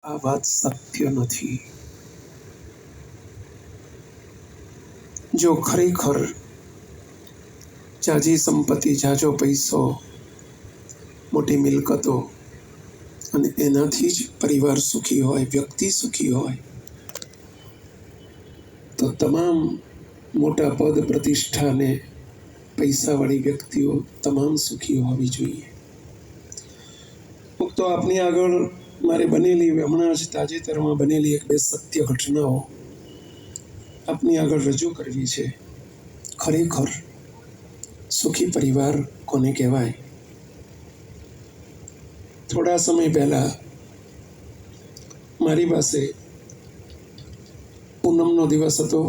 આ વાત સત્ય નથી. જો ખરેખર જાજી સંપત્તિ, જાજો પૈસો, મોટી મિલકતો અને એનાથી જ પરિવાર સુખી હોય, વ્યક્તિ સુખી હોય, તો તમામ મોટા પદ, પ્રતિષ્ઠા અને પૈસાવાળી વ્યક્તિઓ તમામ સુખી હોવી જોઈએ. તો આપની આગળ મારે બનેલી, હમણાં જ તાજેતરમાં બનેલી એક બે સત્ય ઘટનાઓ આપની આગળ રજૂ કરવી છે. ખરેખર સુખી પરિવાર કોને કહેવાય? થોડા સમય પહેલા મારી પાસે પૂનમનો દિવસ હતો.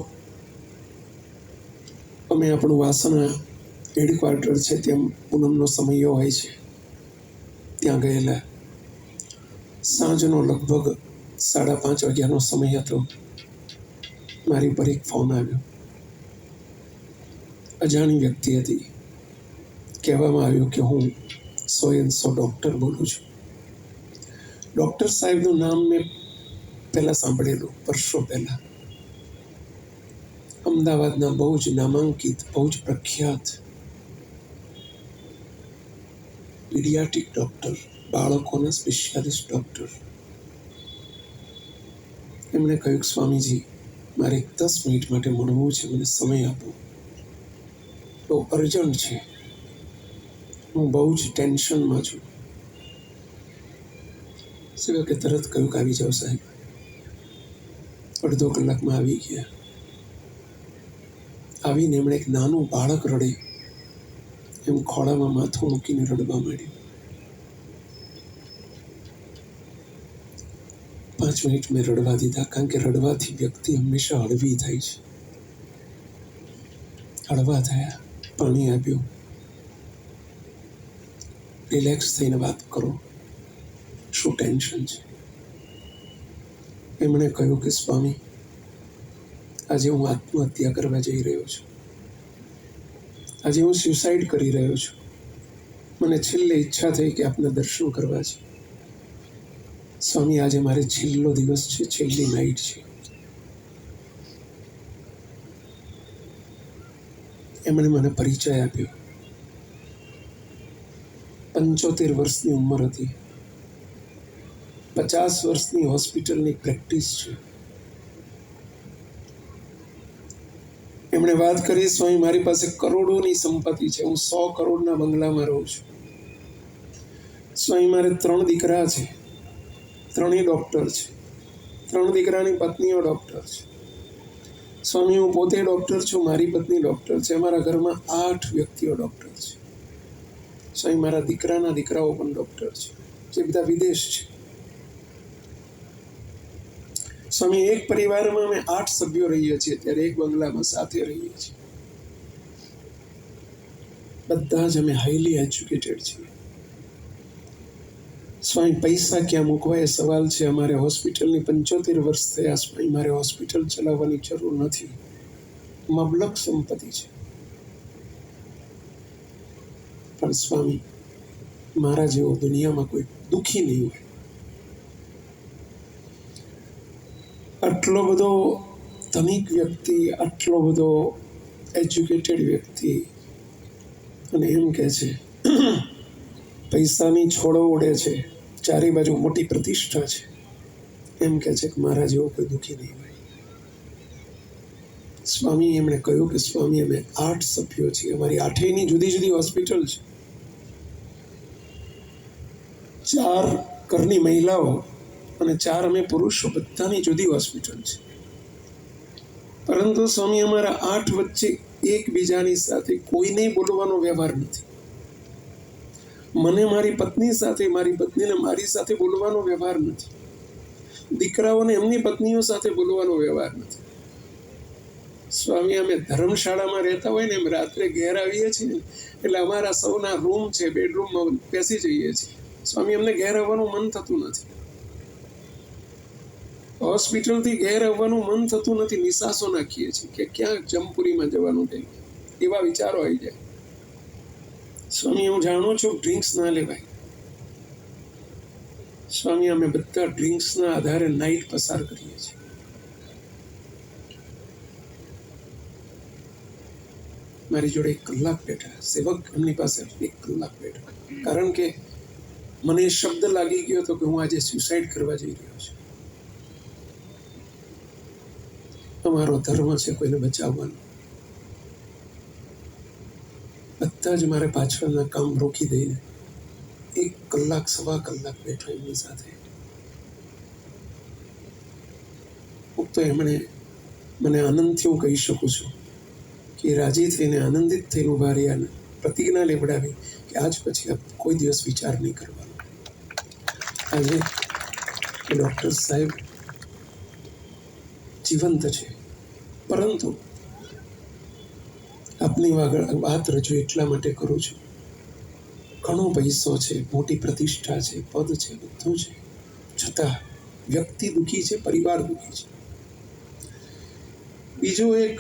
અમે આપણું વાસણા હેડક્વાર્ટર છે ત્યાં પૂનમનો સમય હોય છે, ત્યાં ગયેલા. સાંજનો લગભગ 5:30 વાગ્યાનો સમય હતો. મારી પર એક ફોન આવ્યો. અજાણી વ્યક્તિ હતી. કહેવામાં આવ્યું કે હું 100 ડૉક્ટર બોલું છું. ડૉક્ટર સાહેબનું નામ મેં પહેલાં સાંભળેલું, વર્ષો પહેલાં. અમદાવાદના બહુ જ નામાંકિત, બહુ જ પ્રખ્યાત પીડિયાટ્રિક ડૉક્ટર, બાળકોના સ્પેશિયાલિસ્ટ ડૉક્ટર. એમણે કહ્યું કે સ્વામીજી, મારે 10 મિનિટ માટે મળવું છે, મને સમય આપો, બહુ અર્જન્ટ છે, હું બહુ જ ટેન્શનમાં છું. સિવાય કે તરત કહ્યું કે આવી જાઓ સાહેબ. અડધો કલાકમાં આવી ગયા. આવીને એમણે એક નાનું બાળક રડે એમ ખોળામાં માથું મૂકીને રડવા માંડ્યું. 5 મિનિટ મેં રડવા દીધા, કારણ કે રડવાથી વ્યક્તિ હંમેશા હળવી થાય છે. હળવા થયા, પાણી આપ્યું. રિલેક્સ થઈને વાત કરો, શું ટેન્શન છે? એમણે કહ્યું કે સ્વામી, આજે હું આત્મહત્યા કરવા જઈ રહ્યો છું. આજે હું સ્યુસાઇડ કરી રહ્યો છું. મને છેલ્લે ઈચ્છા થઈ કે આપના દર્શન કરવા છે. સ્વામી, આજે મારે છેલ્લો દિવસ છે, છેલ્લી નાઈટ છે. એમણે મને પરિચય આપ્યો. 75 વર્ષની ઉંમર હતી. 50 વર્ષની હોસ્પિટલની પ્રેક્ટિસ છે. એમણે વાત કરી, સ્વામી, મારી પાસે કરોડોની સંપત્તિ છે, હું 100 કરોડના બંગલામાં રહું છું. સ્વામી, મારે 3 દીકરા છે, 3 ડૉક્ટર છે, 3 દીકરાની પત્નીઓ ડૉક્ટર છે. સ્વામી, હું પોતે ડૉક્ટર છું, મારી પત્ની ડૉક્ટર છે, અમારા ઘરમાં 8 વ્યક્તિઓ ડૉક્ટર છે. સ્વામી, મારા દીકરાના દીકરાઓ પણ ડૉક્ટર છે, જે બધા વિદેશ છે. સ્વામી, એક પરિવારમાં અમે 8 સભ્યો રહીએ છીએ, ત્યારે એક બંગલામાં સાથે રહીએ છીએ. બધા જ અમે હાઈલી એજ્યુકેટેડ છીએ. સ્વામી, પૈસા ક્યાં મૂકવા એ સવાલ છે. અમારે હોસ્પિટલની 75 વર્ષ થયા. સ્વામી, મારે હોસ્પિટલ ચલાવવાની જરૂર નથી, મબલક સંપત્તિ છે. પણ સ્વામી, મારા જેવો દુનિયામાં કોઈ દુઃખી નહીં હોય. આટલો બધો ધનિક વ્યક્તિ, આટલો બધો એજ્યુકેટેડ વ્યક્તિ, અને એમ કહે છે પૈસાની છોડો ઉડે છે, ચારે બાજુ મોટી પ્રતિષ્ઠા છે, એમ કહે છે કે મારા જેવો કોઈ દુઃખી નહીં હોય. સ્વામી, એમણે કહ્યું કે સ્વામી, અમે 8 સભ્યો છીએ, અમારી 8ની જુદી જુદી હોસ્પિટલ છે. 4 ઘરની મહિલાઓ અને 4 અમે પુરુષો, બધાની જુદી હોસ્પિટલ છે. પરંતુ સ્વામી, અમારા 8 વચ્ચે એકબીજાની સાથે કોઈને બોલવાનો વ્યવહાર નથી. મને મારી પત્ની સાથે, મારી પત્નીને મારી સાથે બોલવાનો વ્યવહાર નથી. દીકરાઓને એમની પત્નીઓ સાથે બોલવાનો વ્યવહાર નથી. સ્વામી, અમે ધર્મશાળામાં રહેતા હોય ને એમ રાત્રે ઘેર આવીએ છીએ, એટલે અમારા સૌના રૂમ છે, બેડરૂમમાં બેસી જઈએ છીએ. સ્વામી, અમને ઘેર આવવાનું મન થતું નથી. હોસ્પિટલથી ઘેર આવવાનું મન થતું નથી. નિસાસો નાખીએ છીએ કે ક્યાં જમપુરીમાં જવાનું થાય, એવા વિચારો આવી જાય. સ્વામી, હું જાણું છું ડ્રિંક્સ ના લેવાય. સ્વામી, અમે બધા ડ્રિંક્સના આધારે નાઇટ પસાર કરીએ છીએ. મારી જોડે 1 કલાક બેઠા સેવક, એમની પાસે 1 કલાક બેઠા, કારણ કે મને એ શબ્દ લાગી ગયો હતો કે હું આજે સ્યુસાઇડ કરવા જઈ રહ્યો છું. અમારો ધર્મ છે કોઈને બચાવવાનો. બધા જ મારે પાછળના કામ રોકી દઈને 1 કલાક, 1.25 કલાક બેઠો એમની સાથે. તો એમણે મને આનંદથી હું કહી શકું છું કે રાજી થઈને, આનંદિત થઈને ઉભા રહ્યા, પ્રતિજ્ઞા લેવડાવી કે આજ પછી કોઈ દિવસ વિચાર નહીં કરવાનો. આજે ડૉક્ટર સાહેબ જીવંત છે, પરંતુ આપની વાત રજૂ એટલા માટે કરું છું. ઘણો પૈસો છે, મોટી પ્રતિષ્ઠા છે, પદ છે, બધું છે, છતાં વ્યક્તિ દુઃખી છે, પરિવાર દુઃખી છે. બીજું એક,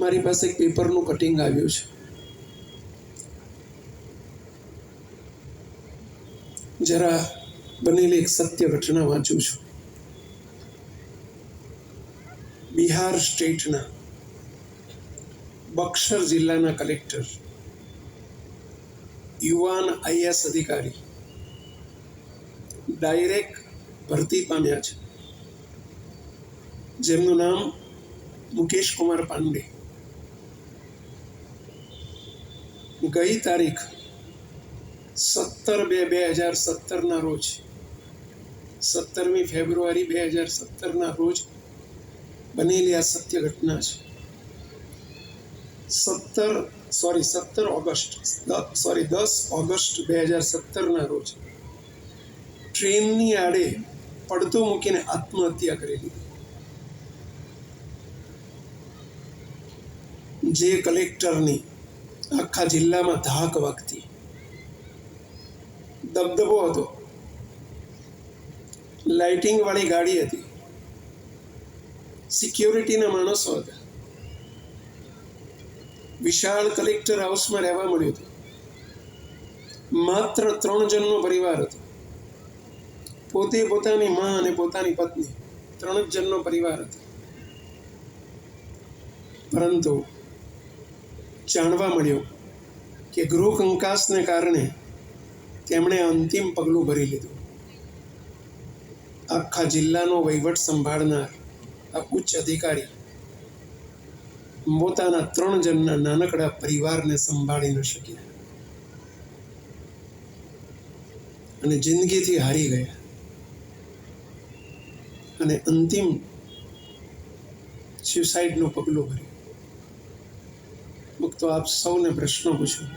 મારી પાસે એક પેપરનું કટિંગ આવ્યું છે. જરા બનેલી એક સત્ય ઘટના વાંચું છું. બિહાર સ્ટેટના બક્સર જિલ્લાના કલેક્ટર, યુવાન IAS અધિકારી ડાયરેક્ટ ભરતી પામ્યા છે, જેમનું નામ મુકેશ કુમાર પાંડે. ગઈ તારીખ 17/2/2017 રોજ, 17મી ફેબ્રુઆરી 2017 રોજ બનેલી આ સત્ય ઘટના છે. 10 ઓગસ્ટ 2017 રોજ ટ્રેનની આડે પડતો મૂકીને આત્મહત્યા કરી લીધી. જે કલેક્ટરની આખા જિલ્લામાં ધાક વાગતી, દબદબો હતો, લાઇટિંગ વાળી ગાડી હતી, સિક્યોરિટીના માણસો હતા, વિશાળ કલેક્ટર હાઉસમાં રહેવા મળ્યું હતું. માત્ર 3 જણનો પરિવાર હતો. પોતે, પોતાની માં અને પોતાની પત્ની, 3 જ જણનો પરિવાર હતો. પરંતુ જાણવા મળ્યું કે ગૃહ કંકાસને કારણે તેમણે અંતિમ પગલું ભરી લીધું. આખા જિલ્લાનો વહીવટ સંભાળનાર આ ઉચ્ચ અધિકારી પોતાના 3 જણના નાનકડા પરિવારને સંભાળી ન શક્યા અને જિંદગીથી હારી ગયા. અને અંતિમ સ્યુસાઇડનું પગલું ભર્યું. તો આપ સૌને પ્રશ્ન પૂછું,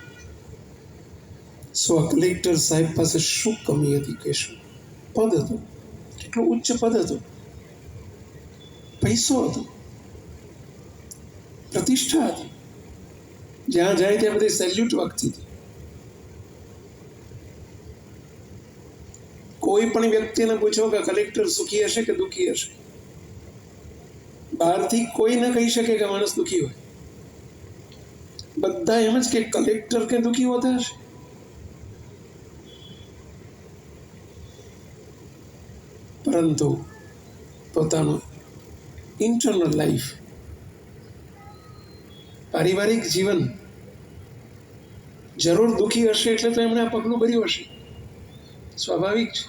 આ કલેક્ટર સાહેબ પાસે શું કમી હતી? કે શું પદ હતું? કેટલું ઉચ્ચ પદ હતું, પૈસો હતો, પ્રતિષ્ઠા હતી, જ્યાં જાય ત્યાં બધી સેલ્યુટ વાગતી હતી. કોઈ પણ વ્યક્તિને પૂછો કે કલેક્ટર સુખી હશે કે દુઃખી હશે, બહારથી કોઈ ન કહી શકે કે માણસ દુઃખી હોય. બધા એમ જ કે કલેક્ટર કે દુઃખી હોતા હશે. પરંતુ પોતાનું ઇન્ટરનલ લાઈફ, પારિવારિક જીવન જરૂર દુઃખી હશે, એટલે તો એમણે આ પગલું ભર્યું હશે. સ્વાભાવિક છે.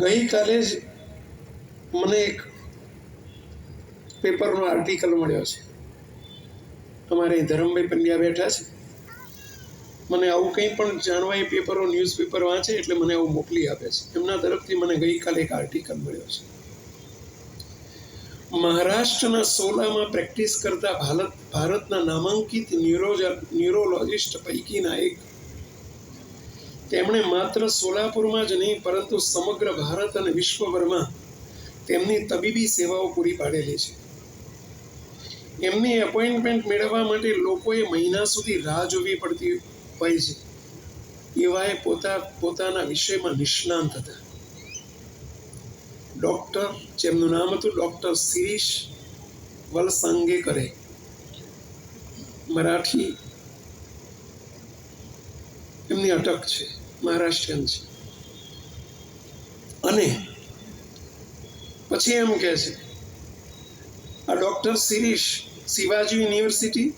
ગઈકાલે જ મને એક પેપરનો આર્ટિકલ મળ્યો છે. અમારે ધરમભાઈ પંડ્યા બેઠા છે. મને આવું કંઈ પણ જાણવા એ પેપરો, ન્યૂઝપેપર વાંચે એટલે મને આવું મોકલી આપે છે. એમના તરફથી મને ગઈકાલે એક આર્ટિકલ મળ્યો છે. મહારાષ્ટ્રના સોલામાં પ્રેક્ટિસ કરતા ભારતના નામાંકિત ન્યુરોલોજિસ્ટ પૈકીના એક, તેમણે માત્ર સોલાપુરમાં જ નહીં પરંતુ સમગ્ર ભારત અને વિશ્વભરમાં તેમની તબીબી સેવાઓ પૂરી પાડેલી છે. એમની એપોઇન્ટમેન્ટ મેળવવા માટે લોકોએ મહિના સુધી રાહ જોવી પડતી હોય છે. એવાએ પોતાના વિષયમાં નિષ્ણાંત હતા. ડૉક્ટર, જેમનું નામ હતું ડૉક્ટર શિરીષ વલસાંગેકરે, મરાઠી એમની અટક છે, મહારાષ્ટ્રીયન છે. અને પછી એમ કહે છે, આ ડૉક્ટર શિરીષ શિવાજી યુનિવર્સિટી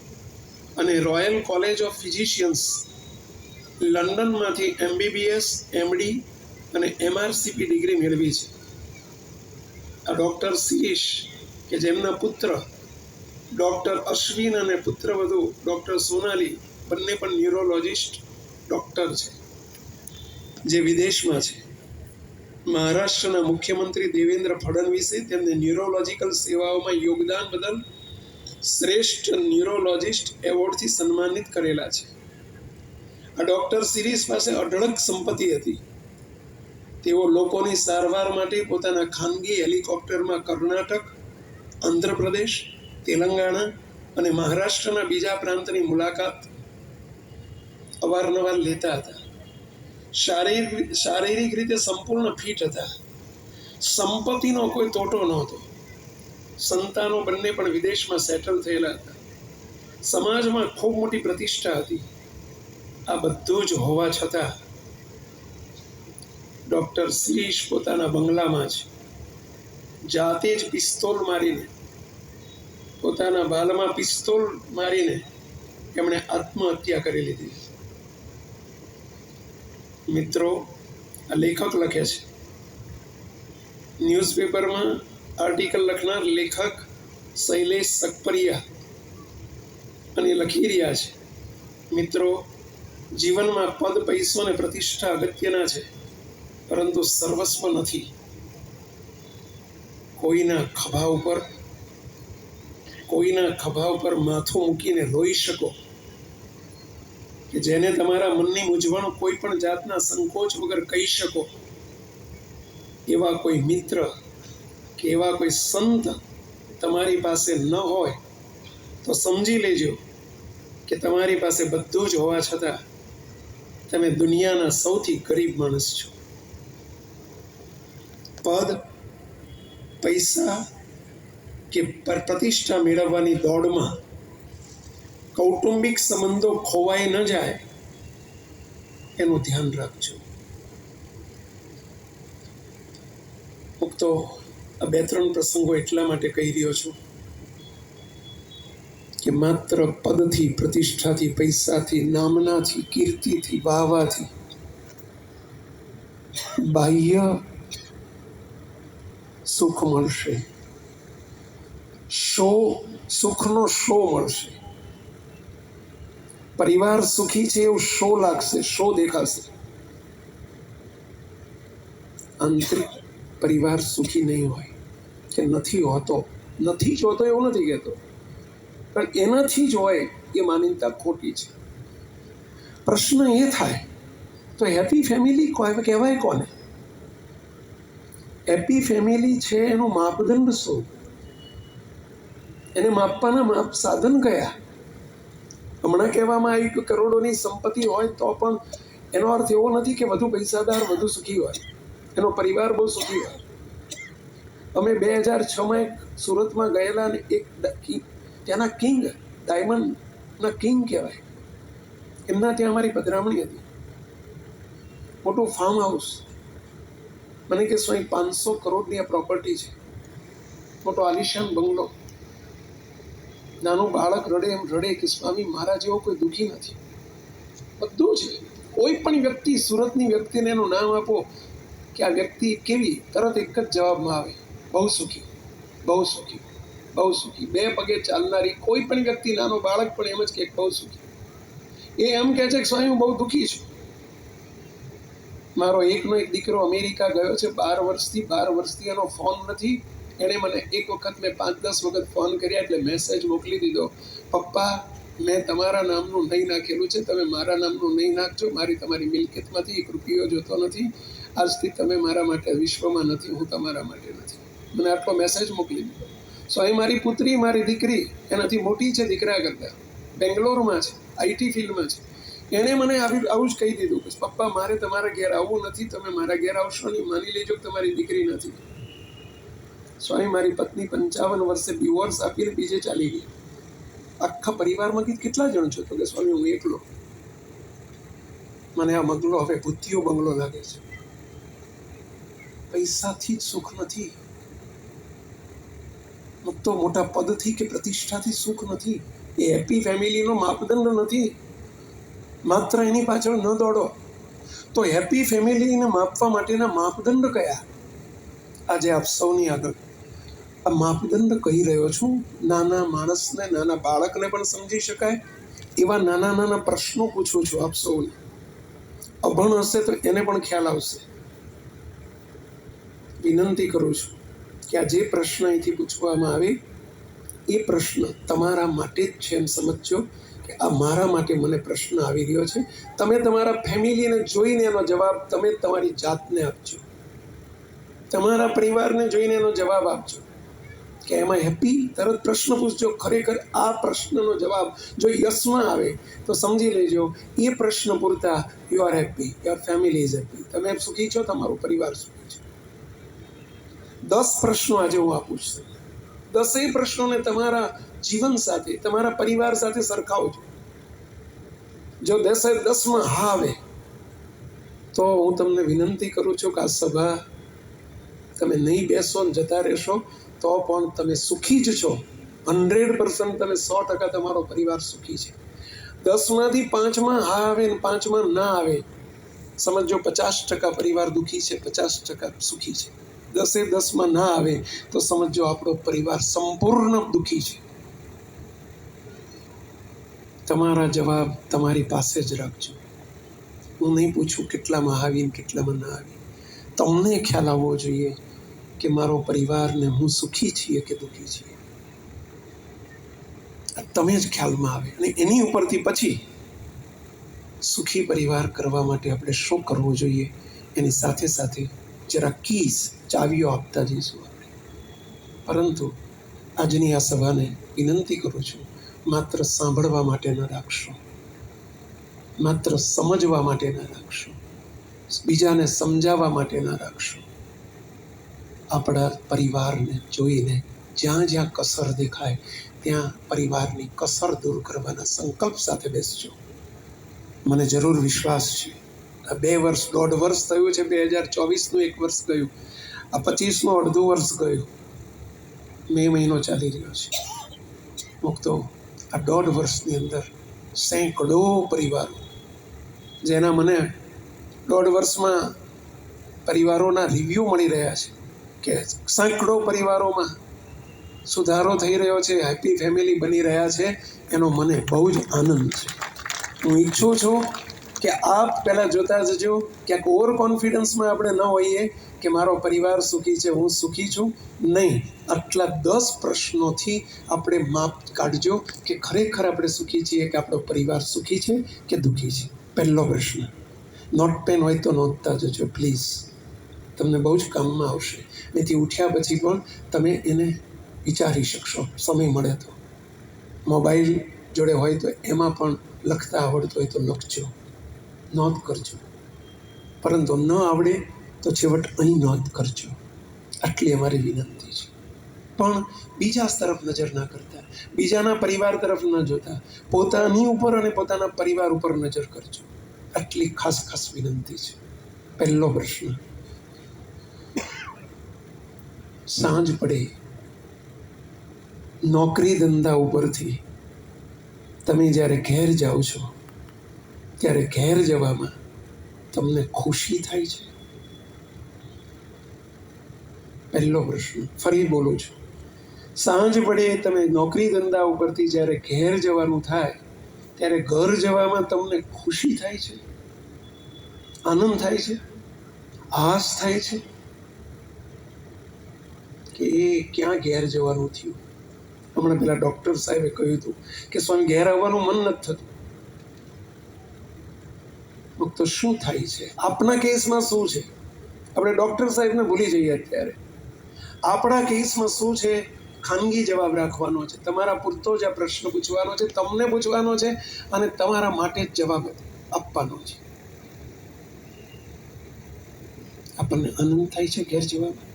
અને રોયલ કોલેજ ઓફ ફિઝિશિયન્સ લંડનમાંથી MBBS, MD અને MRCP ડિગ્રી મેળવી છે. આ ડૉક્ટર શિરીષ કે જેમના પુત્ર ડૉક્ટર અશ્વિન અને પુત્રવધુ ડૉક્ટર સોનાલી બંને પણ ન્યુરોલોજિસ્ટ ડૉક્ટર છે, જે વિદેશમાં છે. મહારાષ્ટ્રના મુખ્યમંત્રી દેવેન્દ્ર ફડણવીસે તેમને ન્યુરોલોજીકલ સેવાઓમાં યોગદાન બદલ શ્રેષ્ઠ ન્યુરોલોજિસ્ટ એવોર્ડથી સન્માનિત કરેલા છે. આ ડૉક્ટર શિરીષ પાસે અઢળક સંપત્તિ હતી. તેઓ લોકોની સારવાર માટે પોતાના ખાનગી હેલિકોપ્ટરમાં કર્ણાટક, આંધ્રપ્રદેશ, તેલંગાણા અને મહારાષ્ટ્રના બીજા પ્રાંતની મુલાકાત અવારનવાર લેતા હતા. શારીરિક રીતે સંપૂર્ણ ફિટ હતા. સંપત્તિનો કોઈ તોટો નહોતો. સંતાનો બંને પણ વિદેશમાં સેટલ થયેલા હતા. સમાજમાં ખૂબ મોટી પ્રતિષ્ઠા હતી. આ બધું જ હોવા છતાં ડૉક્ટર શિરીષ પોતાના બંગલામાં જ જાતે જ પિસ્તોલ મારીને, પોતાના બાલમાં પિસ્તોલ મારીને એમણે આત્મહત્યા કરી લીધી. મિત્રો, આ લેખક લખે છે. ન્યૂઝપેપરમાં આર્ટિકલ લખનાર લેખક શૈલેષ સકપરિયા અને લખી રહ્યા છે, મિત્રો, જીવનમાં પદ, પૈસો અને પ્રતિષ્ઠા અગત્યના છે, પરંતુ સર્વસ્વ નથી. કોઈના ખભા ઉપર માથું મૂકીને રોઈ શકો, કે જેને તમારા મનની મૂંઝવણ કોઈ પણ જાતના સંકોચ વગર કહી શકો, એવા કોઈ મિત્ર કે એવા કોઈ સંત તમારી પાસે ન હોય તો સમજી લેજો કે તમારી પાસે બધું જ હોવા છતાં તમે દુનિયાના સૌથી ગરીબ માણસ છો. પદ, પૈસા કે પ્રતિષ્ઠા મેળવવાની દોડમાં કૌટુંબિક સંબંધો ખોવાઈ ન જાય એનું ધ્યાન રાખજો. હું તો આ 2-3 પ્રસંગો એટલા માટે કહી રહ્યો છું કે માત્ર પદથી, પ્રતિષ્ઠાથી, પૈસાથી, નામનાથી, કીર્તિથી, વાહવાથી બાહ્ય સુખ મળશે, સુખનો શો મળશે. પરિવાર સુખી છે એવું શો લાગશે, શો દેખાશે. આંતરિક પરિવાર સુખી નહીં હોય, કે નથી હોતો એવું નથી કહેતો, પણ એનાથી જ હોય એ માન્યતા ખોટી છે. પ્રશ્ન એ થાય તો હેપી ફેમિલી કહેવાય કોને? હેપી ફેમિલી છે એનું માપદંડ શું? એને માપવાના સાધન કયા? હમણાં કહેવામાં આવ્યું કે કરોડોની સંપત્તિ હોય તો પણ એનો અર્થ એવો નથી કે વધુ પૈસાદાર વધુ સુખી હોય, એનો પરિવાર બહુ સુખી હોય. અમે 2006માં એક સુરતમાં ગયેલા અને એક ત્યાંના કિંગ, ડાયમંડના કિંગ કહેવાય, એમના ત્યાં અમારી પધરામણી હતી. મોટું ફાર્મ હાઉસ. મને કે સ્વામી 500 કરોડની આ પ્રોપર્ટી છે, મોટો આલિશાન બંગલો. નાનું બાળક રડે એમ રડે કે સ્વામી મારા જેવો કોઈ દુઃખી નથી. બધું છે. કોઈ પણ વ્યક્તિ, સુરતની વ્યક્તિને એનું નામ આપો કે આ વ્યક્તિ કેવી, તરત એક જ જવાબમાં આવે, બહુ સુખી, બહુ સુખી, બહુ સુખી. 2 પગે ચાલનારી કોઈ પણ વ્યક્તિ, નાનો બાળક પણ એમ જ કે બહુ સુખી. એ એમ કહે છે કે સ્વામી હું બહુ દુઃખી છું. મારો એકનો એક દીકરો અમેરિકા ગયો છે 12 વર્ષથી એનો ફોન નથી. એણે મને એક વખત, મેં 5-10 વખત ફોન કર્યા એટલે મેસેજ મોકલી દીધો, પપ્પા મેં તમારા નામનું નહીં નાખેલું છે, તમે મારા નામનું નહીં નાખજો, મારી તમારી મિલકતમાંથી 1 રૂપિયો જોતો નથી, આજથી તમે મારા માટે વિશ્વમાં નથી, હું તમારા માટે નથી. મને આટલો મેસેજ મોકલી દીધો. અહીં મારી પુત્રી, મારી દીકરી એનાથી મોટી છે દીકરા કરતાં, બેંગ્લોરમાં છે, IT ફિલ્ડમાં છે. એણે મને આવું જ કહી દીધું કે પપ્પા મારે તમારા ઘેર આવવું નથી, તમે મારા ઘેર આવશો નહીં, માની લેજો કે તમારી દીકરી નથી. સ્વામી મારી પત્ની 55 વર્ષે ડિવોર્સ આપીને બીજે ચાલી ગઈ. આખા પરિવારમાંથી કેટલા જણ છો? તો કે સ્વામી હું એકલો. મને આ બંગલો હવે ભૂતિયો બંગલો લાગે છે. પૈસાથી જ સુખ નથી, તો મોટા પદથી કે પ્રતિષ્ઠાથી સુખ નથી. એ હેપી ફેમિલીનો માપદંડ નથી. માત્ર એની પાછળ ન દોડો. તો હેપી ફેમિલીને માપવા માટેના માપદંડ કયા? આજે આપ સૌની આગળ આ માપદંડ કહી રહ્યો છું. નાના માણસને, નાના બાળકને પણ સમજી શકાય એવા નાના નાના પ્રશ્નો પૂછું છું આપ સૌને. અભણ હશે તો એને પણ ખ્યાલ આવશે. વિનંતી કરું છું કે આ જે પ્રશ્ન અહીંથી પૂછવામાં આવે એ પ્રશ્ન તમારા માટે જ છે એમ સમજજો કે આ મારા માટે મને પ્રશ્ન આવી રહ્યો છે. તમે તમારા ફેમિલીને જોઈને એનો જવાબ તમે તમારી જાતને આપજો. તમારા પરિવારને જોઈને એનો જવાબ આપજો કે એમાં હેપી. તરત પ્રશ્ન પૂછજો. ખરેખર આ પ્રશ્નનો જવાબ જો યસમાં આવે તો સમજી લેજો એ પ્રશ્ન પૂરતા you are happy, your family is happy. તમે સુખી છો, તમારો પરિવાર સુખી છે. 10 પ્રશ્નો આજે હું આપું છું. 10 પ્રશ્નોને તમારા જીવન સાથે, તમારા પરિવાર સાથે સરખાવજો. જો 10માં હા આવે તો હું તમને વિનંતી કરું છું કે આ સભા તમે નહીં બેસો ને જતા રહેશો તો પણ તમે સુખી જ છો. 100% તમે 100% તમારો પરિવાર સુખી છે. 10માંથી 5માં હા આવે ને 5માં ના આવે, સમજો 50% પરિવાર દુઃખી છે, 50% સુખી છે. 10માં ના આવે તો સમજો આપણો પરિવાર સંપૂર્ણ દુઃખી છે. તમારા જવાબ તમારી પાસે જ રાખજો. હું નહીં પૂછું કેટલામાં આવી ને કેટલામાં ના આવી. તમને ખ્યાલ આવવો જોઈએ કે મારો પરિવારને હું સુખી છીએ કે દુઃખી છીએ. તમે જ ખ્યાલમાં આવે અને એની ઉપરથી પછી સુખી પરિવાર કરવા માટે આપણે શું કરવું જોઈએ એની સાથે સાથે જરા કીઝ, ચાવીઓ આપતા જઈશું આપણે. પરંતુ આજની આ સભાને વિનંતી કરું છું, માત્ર સાંભળવા માટે ન રાખશો, માત્ર સમજવા માટે ન રાખશો, બીજાને સમજાવવા માટે ન રાખશો. આપણા પરિવારને જોઈને જ્યાં જ્યાં કસર દેખાય ત્યાં પરિવારની કસર દૂર કરવાના સંકલ્પ સાથે બેસજો. મને જરૂર વિશ્વાસ છે આ 2 વર્ષ, 1.5 વર્ષ થયું છે. 2024નું 1 વર્ષ ગયું, આ 25નું અડધું વર્ષ ગયું, મે મહિનો ચાલી રહ્યો છે. મુક્તો આ 1.5 વર્ષની અંદર સેંકડો પરિવારો, જેના મને 1.5 વર્ષમાં પરિવારોના રિવ્યૂ મળી રહ્યા છે કે સેંકડો પરિવારોમાં સુધારો થઈ રહ્યો છે, હેપી ફેમિલી બની રહ્યા છે. એનો મને બહુ જ આનંદ છે. હું ઈચ્છું છું કે આપ પહેલાં જોતા જજો. ક્યાંક ઓવર કોન્ફિડન્સમાં આપણે ન હોઈએ કે મારો પરિવાર સુખી છે, હું સુખી છું. નહીં, આટલા 10 પ્રશ્નોથી આપણે માપ કાઢજો કે ખરેખર આપણે સુખી છીએ કે આપણો પરિવાર સુખી છે કે દુઃખી છે. પહેલો પ્રશ્ન. નોટ પેન હોય તો નોંધતા જજો પ્લીઝ, તમને બહુ જ કામમાં આવશે. એથી ઉઠ્યા પછી પણ તમે એને વિચારી શકશો સમય મળે તો. મોબાઈલ જોડે હોય તો એમાં પણ લખતા આવડતું હોય તો લખજો, નોંધ કરજો. પરંતુ ન આવડે તો છેવટ અહીં નોંધ કરજો. આટલી અમારી વિનંતી છે. પણ બીજા તરફ નજર ના કરતા, બીજાના પરિવાર તરફ ન જોતા, પોતાની ઉપર અને પોતાના પરિવાર ઉપર નજર કરજો. આટલી ખાસ ખાસ વિનંતી છે. પહેલો પ્રશ્ન. સાંજ પડે નોકરી ધંધા ઉપરથી તમે જ્યારે ઘેર જાઓ છો ત્યારે ઘેર જવામાં તમને ખુશી થાય છે? પહેલો પ્રશ્ન. ફરી બોલું છું. સાંજ પડે તમે નોકરી ધંધા ઉપરથી જ્યારે ઘેર જવાનું થાય ત્યારે ઘર જવામાં તમને ખુશી થાય છે, આનંદ થાય છે, હાશ થાય છે કે એ ક્યાં ઘેર જવાનું થયું? હમણાં પેલા ડૉક્ટર સાહેબે કહ્યું હતું કે સ્વામી ઘેર આવવાનું મન નથી થતું. તો શું થાય છે? આપણા કેસમાં શું છે? આપણે ડૉક્ટર સાહેબને ભૂલી જઈએ અત્યારે. આપણા કેસમાં શું છે? ખાનગી જવાબ રાખવાનો છે. તમારા પૂરતો જ આ પ્રશ્ન પૂછવાનો છે, તમને પૂછવાનો છે અને તમારા માટે જ જવાબ આપવાનો છે. આપણને આનંદ થાય છે ઘેર જવામાં?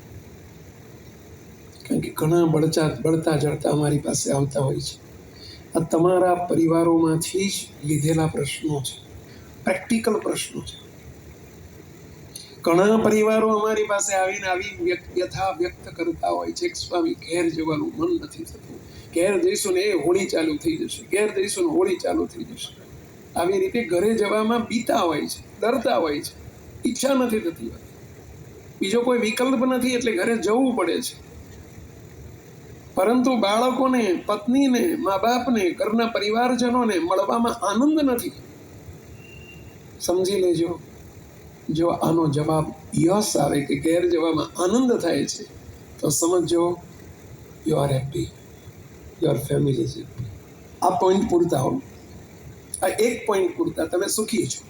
કારણ કે ઘણા બળતા જળતા અમારી પાસે આવતા હોય છે. આ તમારા પરિવારોમાંથી જ લીધેલા પ્રશ્નો છે, પ્રેક્ટિકલ પ્રશ્નો છે. ઘણા પરિવારો અમારી પાસે આવીને આવી વ્યથા વ્યક્ત કરતા હોય છે કે સ્વામી ઘેર જવાનું મન નથી થતું, ઘેર જઈશું ને એ હોળી ચાલુ થઈ જશે, ઘેર જઈશું ને હોળી ચાલુ થઈ જશે. આવી રીતે ઘરે જવામાં બીતા હોય છે, ડરતા હોય છે, ઈચ્છા નથી થતી હોય, બીજો કોઈ વિકલ્પ નથી એટલે ઘરે જવું પડે છે. પરંતુ બાળકોને, પત્નીને, મા બાપને, ઘરના પરિવારજનોને મળવામાં આનંદ નથી. સમજી લેજો, જો આનો જવાબ યસ આવે કે ઘેર જવામાં આનંદ થાય છે તો સમજો you are happy, your family is happy. આ પોઈન્ટ પૂરતા હો, આ એક પોઈન્ટ પૂરતા તમે સુખી છો.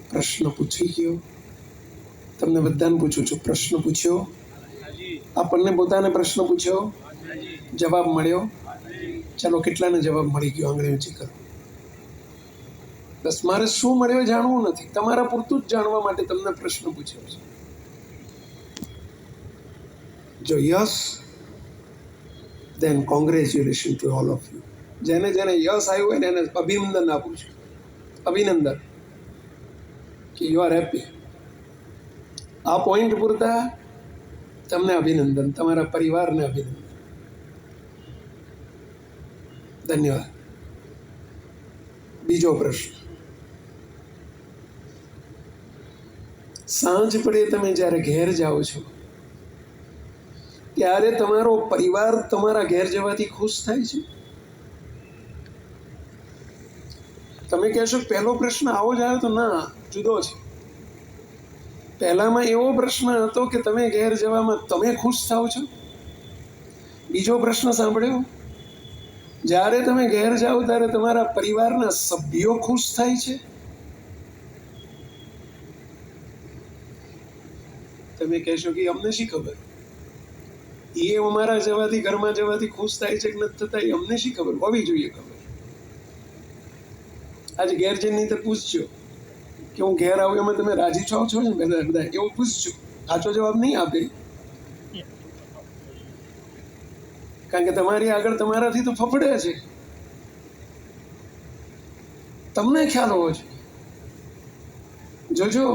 પ્રશ્ન પૂછી ગયો, તમને બધાને પૂછું છું, પ્રશ્ન પૂછ્યો? આપણને પોતાને પ્રશ્ન પૂછ્યો, જવાબ મળ્યો? ચાલો, કેટલાને જવાબ મળી ગયો? આંગળી ઊંચી કરો. બસ મારે શું મળ્યો જાણવું નથી, તમારા પૂરતું જ જાણવા માટે તમને પ્રશ્ન પૂછ્યો છે. જો yes, then congratulations to all of you. જેને જેને યસ આવ્યું હોય ને એને અભિનંદન આપું છું, અભિનંદન કે યુ આર હેપી. આ પોઈન્ટ પૂરતા તમને અભિનંદન, તમારા પરિવારને અભિનંદન. ધન્યવાદ. બીજો પ્રશ્ન, સાંજ પડે તમે જ્યારે ઘેર જાઓ છો ત્યારે તમારો પરિવાર તમારા ઘેર જવાથી ખુશ થાય છે? તમે કહેશો પહેલો પ્રશ્ન આવો જ આવ્યો, તો ના, જુદો છે. પહેલામાં એવો પ્રશ્ન હતો કે તમે ઘેર જવામાં તમે ખુશ થાવ છો. બીજો પ્રશ્ન સાંભળ્યો, જ્યારે તમે ઘેર જાઓ ત્યારે તમારા પરિવારના સભ્યો ખુશ થાય છે. તમે કહેશો કે અમને શી ખબર, એ અમારા જવાથી, ઘરમાં જવાથી ખુશ થાય છે કે નથી થતા, એ અમને શી ખબર, હોવી જોઈએ ખબર. આજે ઘેર જઈને તો પૂછજો કે હું ઘેર આવું એમાં તમે રાજી છો ને, બધા એવું પૂછજો. સાચો જવાબ નહીં આપે, કારણ કે તમારી આગળ તમારાથી તો ફફડે છે. તમને ખ્યાલ હોવો જોઈએ. જોજો,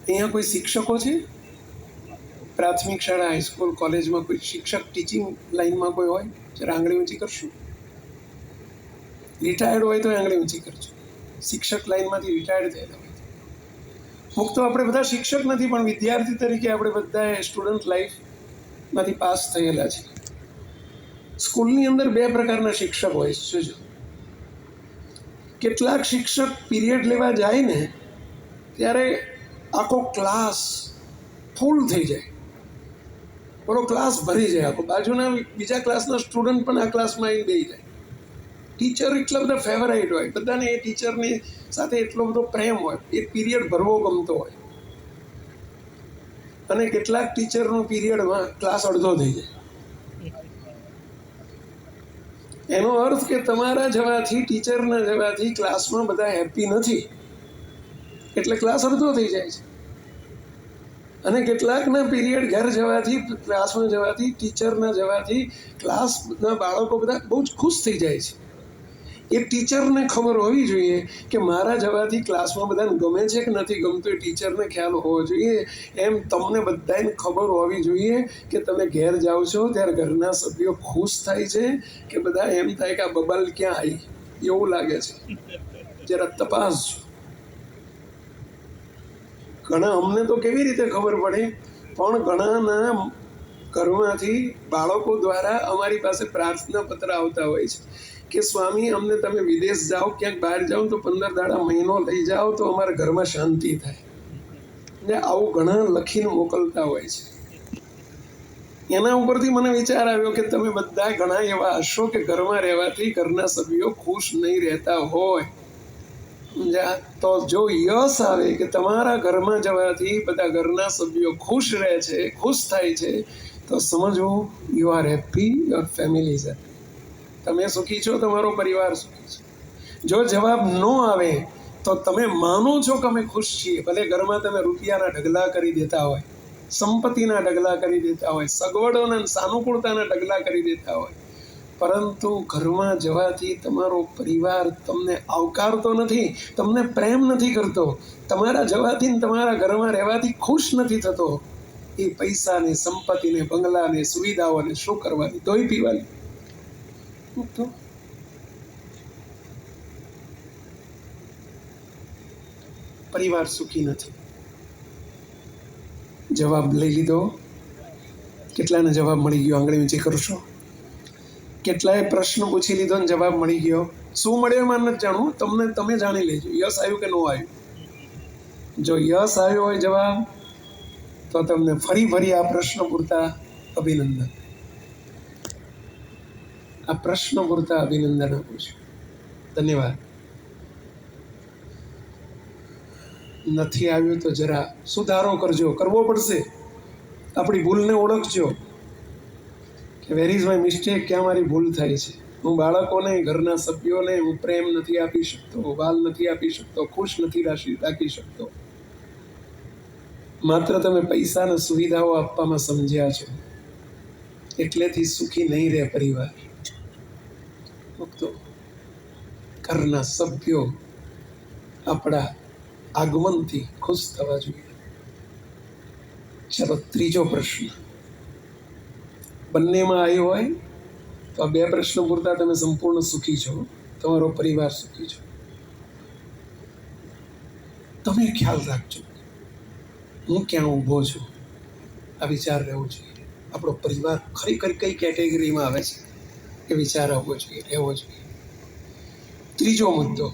અહીંયા કોઈ શિક્ષકો છે? પ્રાથમિક શાળા, હાઈસ્કૂલ, કોલેજમાં કોઈ શિક્ષક, ટીચિંગ લાઈનમાં કોઈ હોય? જરા આંગળી ઊંચી કરશું. રિટાયર્ડ હોય તો આંગળી ઊંચી કરજો. શિક્ષક લાઈનમાંથી રિટાયર્ડ થયેલા હોય. મુક્ત આપણે બધા શિક્ષક નથી, પણ વિદ્યાર્થી તરીકે આપણે બધા સ્ટુડન્ટ લાઈફમાંથી પાસ થયેલા છે. સ્કૂલની અંદર બે પ્રકારના શિક્ષક હોય છે. જોજો, કેટલાક શિક્ષક પીરિયડ લેવા જાય ને ત્યારે આખો ક્લાસ ફૂલ થઈ જાય, બોલો ક્લાસ ભરી જાય આખો. બાજુના બીજા ક્લાસના સ્ટુડન્ટ પણ આ ક્લાસમાં આવીને બેસી જાય. ટીચર એટલા બધા ફેવરાઇટ હોય, બધાને એ ટીચરની સાથે એટલો બધો પ્રેમ હોય, એ પીરિયડ ભરવો ગમતો હોય. અને કેટલાક ટીચરનો પીરિયડમાં ક્લાસ અડધો થઈ જાય. એનો અર્થ કે તમારા જવાથી, ટીચરના જવાથી ક્લાસમાં બધા હેપી નથી, એટલે ક્લાસ અડધો થઈ જાય છે. અને કેટલાકના પીરિયડ ઘર જવાથી, ક્લાસમાં જવાથી, ટીચરના જવાથી ક્લાસના બાળકો બધા બહુ જ ખુશ થઈ જાય છે. એ ટીચરને ખબર હોવી જોઈએ કે મારા જવાથી ક્લાસમાં બધાને ગમે છે કે નથી ગમતું, એ ટીચરને ખ્યાલ હોવો જોઈએ. એમ તમને બધાને ખબર હોવી જોઈએ કે તમે ઘેર જાઓ છો ત્યારે ઘરના સભ્યો ખુશ થાય છે કે બધા એમ થાય કે આ બબાલ ક્યાં આવી, એવું લાગે છે. જરા તપાસજો. ઘણા, અમને તો કેવી રીતે ખબર પડે, પણ ઘણાના ઘરમાંથી બાળકો દ્વારા અમારી પાસે પ્રાર્થના પત્ર આવતા હોય છે કે સ્વામી અમને તમે વિદેશ જાઓ, ક્યાંક બહાર જાઓ તો 15 દાડા, મહિનો લઈ જાઓ તો અમારા ઘરમાં શાંતિ થાય. ને આવું ઘણા લખીને મોકલતા હોય છે. એના ઉપરથી મને વિચાર આવ્યો કે તમે બધા ઘણા એવા હશો કે ઘરમાં રહેવાથી ઘરના સભ્યો ખુશ નહીં રહેતા હોય. તો જો યસ આવે કે તમારા ઘરમાં જવાથી બધા ઘરના સભ્યો ખુશ રહે છે, ખુશ થાય છે, તો સમજવું you are happy, your family is happy. તમે સુખી છો, તમારો પરિવાર સુખી છે. જો જવાબ નો આવે તો તમે માનો છો કે અમે ખુશ છીએ, ભલે ઘરમાં તમે રૂપિયાના ઢગલા કરી દેતા હોય, સંપત્તિના ઢગલા કરી દેતા હોય, સગવડોના, સાનુકૂળતાના ઢગલા કરી દેતા હોય, પરંતુ ઘરમાં જવાથી તમારો પરિવાર તમને આવકારતો નથી, તમને પ્રેમ નથી કરતો, તમારા જવાથી ને તમારા ઘરમાં રહેવાથી ખુશ નથી થતો, એ પૈસાને, સંપત્તિને, બંગલાને, સુવિધાઓને શું કરવાની? તોય પીવાની. તો પરિવાર સુખી નથી. જવાબ લઈ લીધો? કેટલાને જવાબ મળી ગયો? આંગળી ઊંચી કરશો. કેટલાય પ્રશ્ન પૂછી લીધો ને જવાબ મળી ગયો? શું મળ્યો એમાં નથી જાણવું, તમે જાણી લેજો યસ આવ્યું કે નો આવ્યું. જો યસ આવ્યો હોય જવાબ, તો તમને ફરી આ પ્રશ્ન પૂરતા અભિનંદન. આ પ્રશ્ન પૂરતા અભિનંદન આપું છું. ધન્યવાદ. નથી આવ્યું તો જરા સુધારો કરજો, કરવો પડશે. આપણી ભૂલને ઓળખજો કે વેર ઇઝ માય મિસ્ટેક, ક્યાં મારી ભૂલ થાય છે. હું બાળકોને, ઘરના સભ્યોને હું પ્રેમ નથી આપી શકતો, વાલ નથી આપી શકતો, ખુશ નથી રાખી શકતો. માત્ર તમે પૈસા અને સુવિધાઓ આપવામાં સમજ્યા છો એટલેથી સુખી નહીં રહે પરિવાર. તો ઘરના સભ્યો આપણા આગમનથી ખુશ થવા જોઈએ. ચાલો, ત્રીજો પ્રશ્ન. બંનેમાં આવ્યો હોય તો આ બે પ્રશ્નો પૂરતા તમે સંપૂર્ણ સુખી છો, તમારો પરિવાર સુખી છો. તમે ખ્યાલ રાખજો, હું ક્યાં ઊભો છું, આ વિચાર રહેવો જોઈએ. આપણો પરિવાર ખરેખર કઈ કેટેગરીમાં આવે છે એ વિચાર આવવો જોઈએ, રહેવો જોઈએ. ત્રીજો મુદ્દો,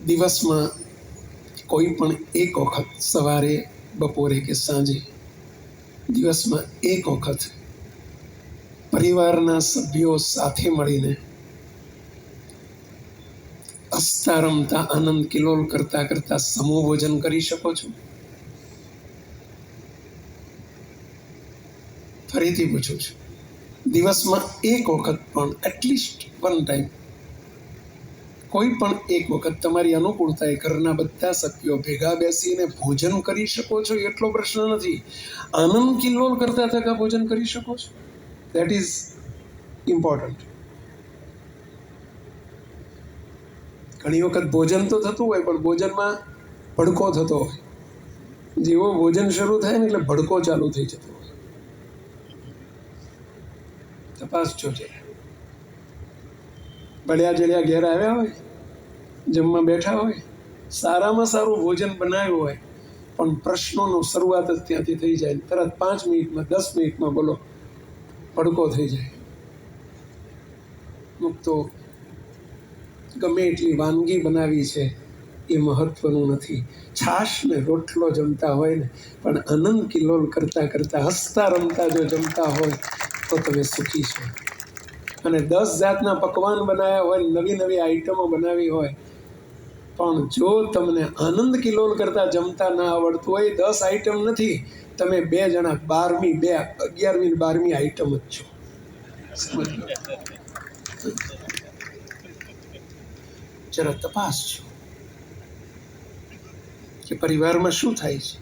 દિવસમાં કોઈ પણ એક વખત, સવારે, બપોરે કે સાંજે, દિવસમાં એક વખત પરિવારના સભ્યો સાથે મળીને હસતા રમતા આનંદ કિલોલ કરતા કરતા સમૂહ ભોજન કરી શકો છો? ફરીથી પૂછું છું, દિવસમાં એક વખત પણ, એટલીસ્ટ વન ટાઈમ, કોઈ પણ એક વખત તમારી અનુકૂળતાએ ઘરના બધા સભ્યો ભેગા બેસીને ભોજન કરી શકો છો? એટલો પ્રશ્ન નથી. આનંદ કિલ્લોલ કરતા થતા ભોજન કરી શકો છો? That is important. ઘણી વખત ભોજન તો થતું હોય પણ ભોજનમાં ભડકો થતો હોય. જેવો ભોજન શરૂ થાય ને એટલે ભડકો ચાલુ થઈ જતો હોય. તપાસજો છે. બળ્યા જળ્યા ઘેર આવ્યા હોય, જમવા બેઠા હોય, સારામાં સારું ભોજન બનાવ્યું હોય, પણ પ્રશ્નોનો શરૂઆત જ ત્યાંથી થઈ જાય. તરત 5 મિનિટમાં, 10 મિનિટમાં બોલો ભડકો થઈ જાય. તો ગમે એટલી વાનગી બનાવી છે એ મહત્વનું નથી. છાશ ને રોટલો જમતા હોય ને, પણ આનંદ કિલ્લોલ કરતા કરતા, હસતા રમતા જો જમતા હોય તો તમે સુખી છો. અને 10 જાતના પકવાન બનાવ્યા હોય, નવી નવી આઈટમો બનાવી હોય, પણ જો તમને આનંદ કિલ્લોલ કરતા જમતા ના આવડતું હોય, 10 આઈટમ નથી, તમે 2 જણા 11મી 12મી આઈટમ જ છો. સમજો, જરા તપાસ છો કે પરિવારમાં શું થાય છે.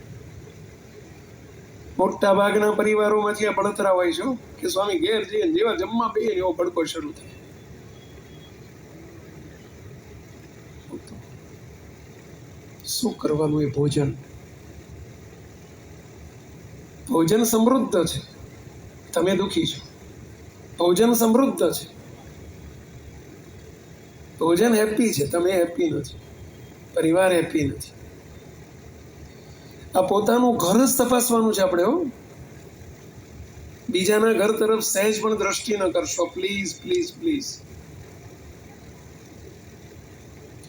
મોટા ભાગના પરિવારોમાંથી આ બળતરા હોય છે કે સ્વામી ઘેર જઈએ જેવા જમવા બે એવો ભડકો શરૂ થાય. શું કરવાનું? એ ભોજન સમૃદ્ધ છે, તમે દુઃખી છો. ભોજન સમૃદ્ધ છે, ભોજન હેપી છે, તમે હેપી નથી, પરિવાર હેપી નથી. આ પોતાનું ઘર જ તપાસવાનું છે આપણે. બીજાના ઘર તરફ સહેજ પણ દ્રષ્ટિ ન કરશો, પ્લીઝ પ્લીઝ પ્લીઝ.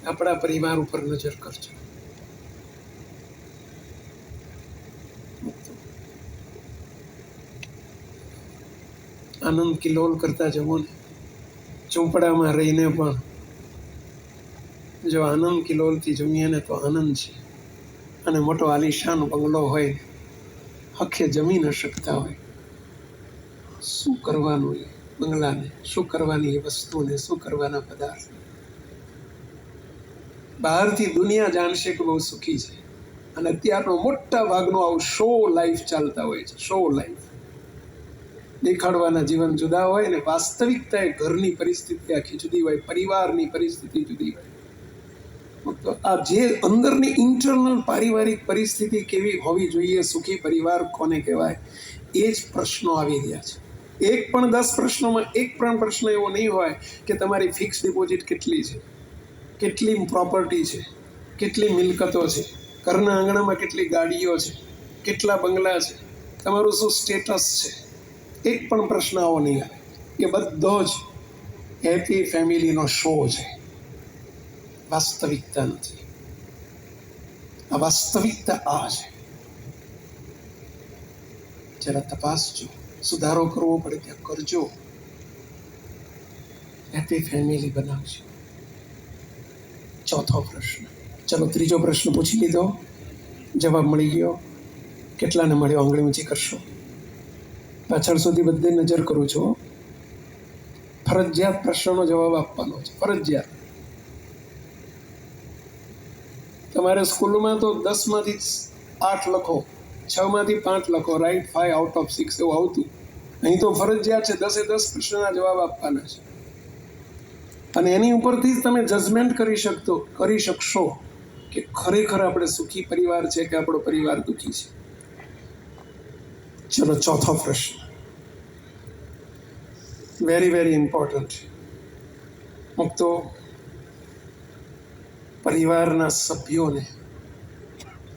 આપણા પરિવાર ઉપર નજર કરજો. આનંદ કિલ્લોલ કરતા જવો ને. ઝૂંપડામાં રહીને પણ જો આનંદ કિલ્લોલથી જમીએ ને તો આનંદ છે. અને મોટો આલિશાન બંગલો હોય, હખે જમી ન શકતા હોય, શું કરવાનું એ બંગલાને, શું કરવાની એ વસ્તુને, શું કરવાના પદાર્થ? બહારથી દુનિયા જાણશે કે બહુ સુખી છે. અને અત્યારનો મોટા ભાગનો આવું શો લાઈફ ચાલતા હોય છે, શો લાઈફ. દેખાડવાના જીવન જુદા હોય ને વાસ્તવિકતા એ ઘરની પરિસ્થિતિ આખી જુદી હોય, પરિવારની પરિસ્થિતિ જુદી હોય. તો આ જે અંદરની ઇન્ટરનલ પારિવારિક પરિસ્થિતિ કેવી હોવી જોઈએ, સુખી પરિવાર કોને કહેવાય, એ જ પ્રશ્નો આવી રહ્યા છે. એક પણ 10 પ્રશ્નોમાં એક પણ પ્રશ્ન એવો નહીં હોય કે તમારી ફિક્સ ડિપોઝિટ કેટલી છે, કેટલી પ્રોપર્ટી છે, કેટલી મિલકતો છે, ઘરના આંગણામાં કેટલી ગાડીઓ છે, કેટલા બંગલા છે, તમારું શું સ્ટેટસ છે. એક પણ પ્રશ્ન આવો નહીં આવે. એ બધો જ હેપી ફેમિલીનો શો છે, વાસ્તવિકતા નથી. આ વાસ્તવિકતા આ છે. જરા તપાસજો, સુધારો કરવો પડે ત્યાં કરજો, હેપી ફેમિલી બનાવજો. ચોથો પ્રશ્ન. ચલો ત્રીજો પ્રશ્ન પૂછી લીધો, જવાબ મળી ગયો. કેટલાને મળ્યો આંગળી ઊંચી કરશો. પાછળ સુધી બધે નજર કરું છું. ફરજિયાત પ્રશ્નનો જવાબ આપવાનો છે, ફરજિયાત. તમારે સ્કૂલમાં તો 10માંથી 8 લખો, 6માંથી 5 લખો, રાઈટ 5 આઉટ ઓફ 6 એવું આવતું. અહીં તો ફરજિયાત છે 10એ 10 પ્રશ્નના જવાબ આપવાના છે. અને એની ઉપરથી જ તમે જજમેન્ટ કરી શકશો કે ખરેખર આપણે સુખી પરિવાર છે કે આપણો પરિવાર દુઃખી છે. ચલો ચોથો પ્રશ્ન, વેરી વેરી ઇમ્પોર્ટન્ટ. તો પરિવારના સભ્યોને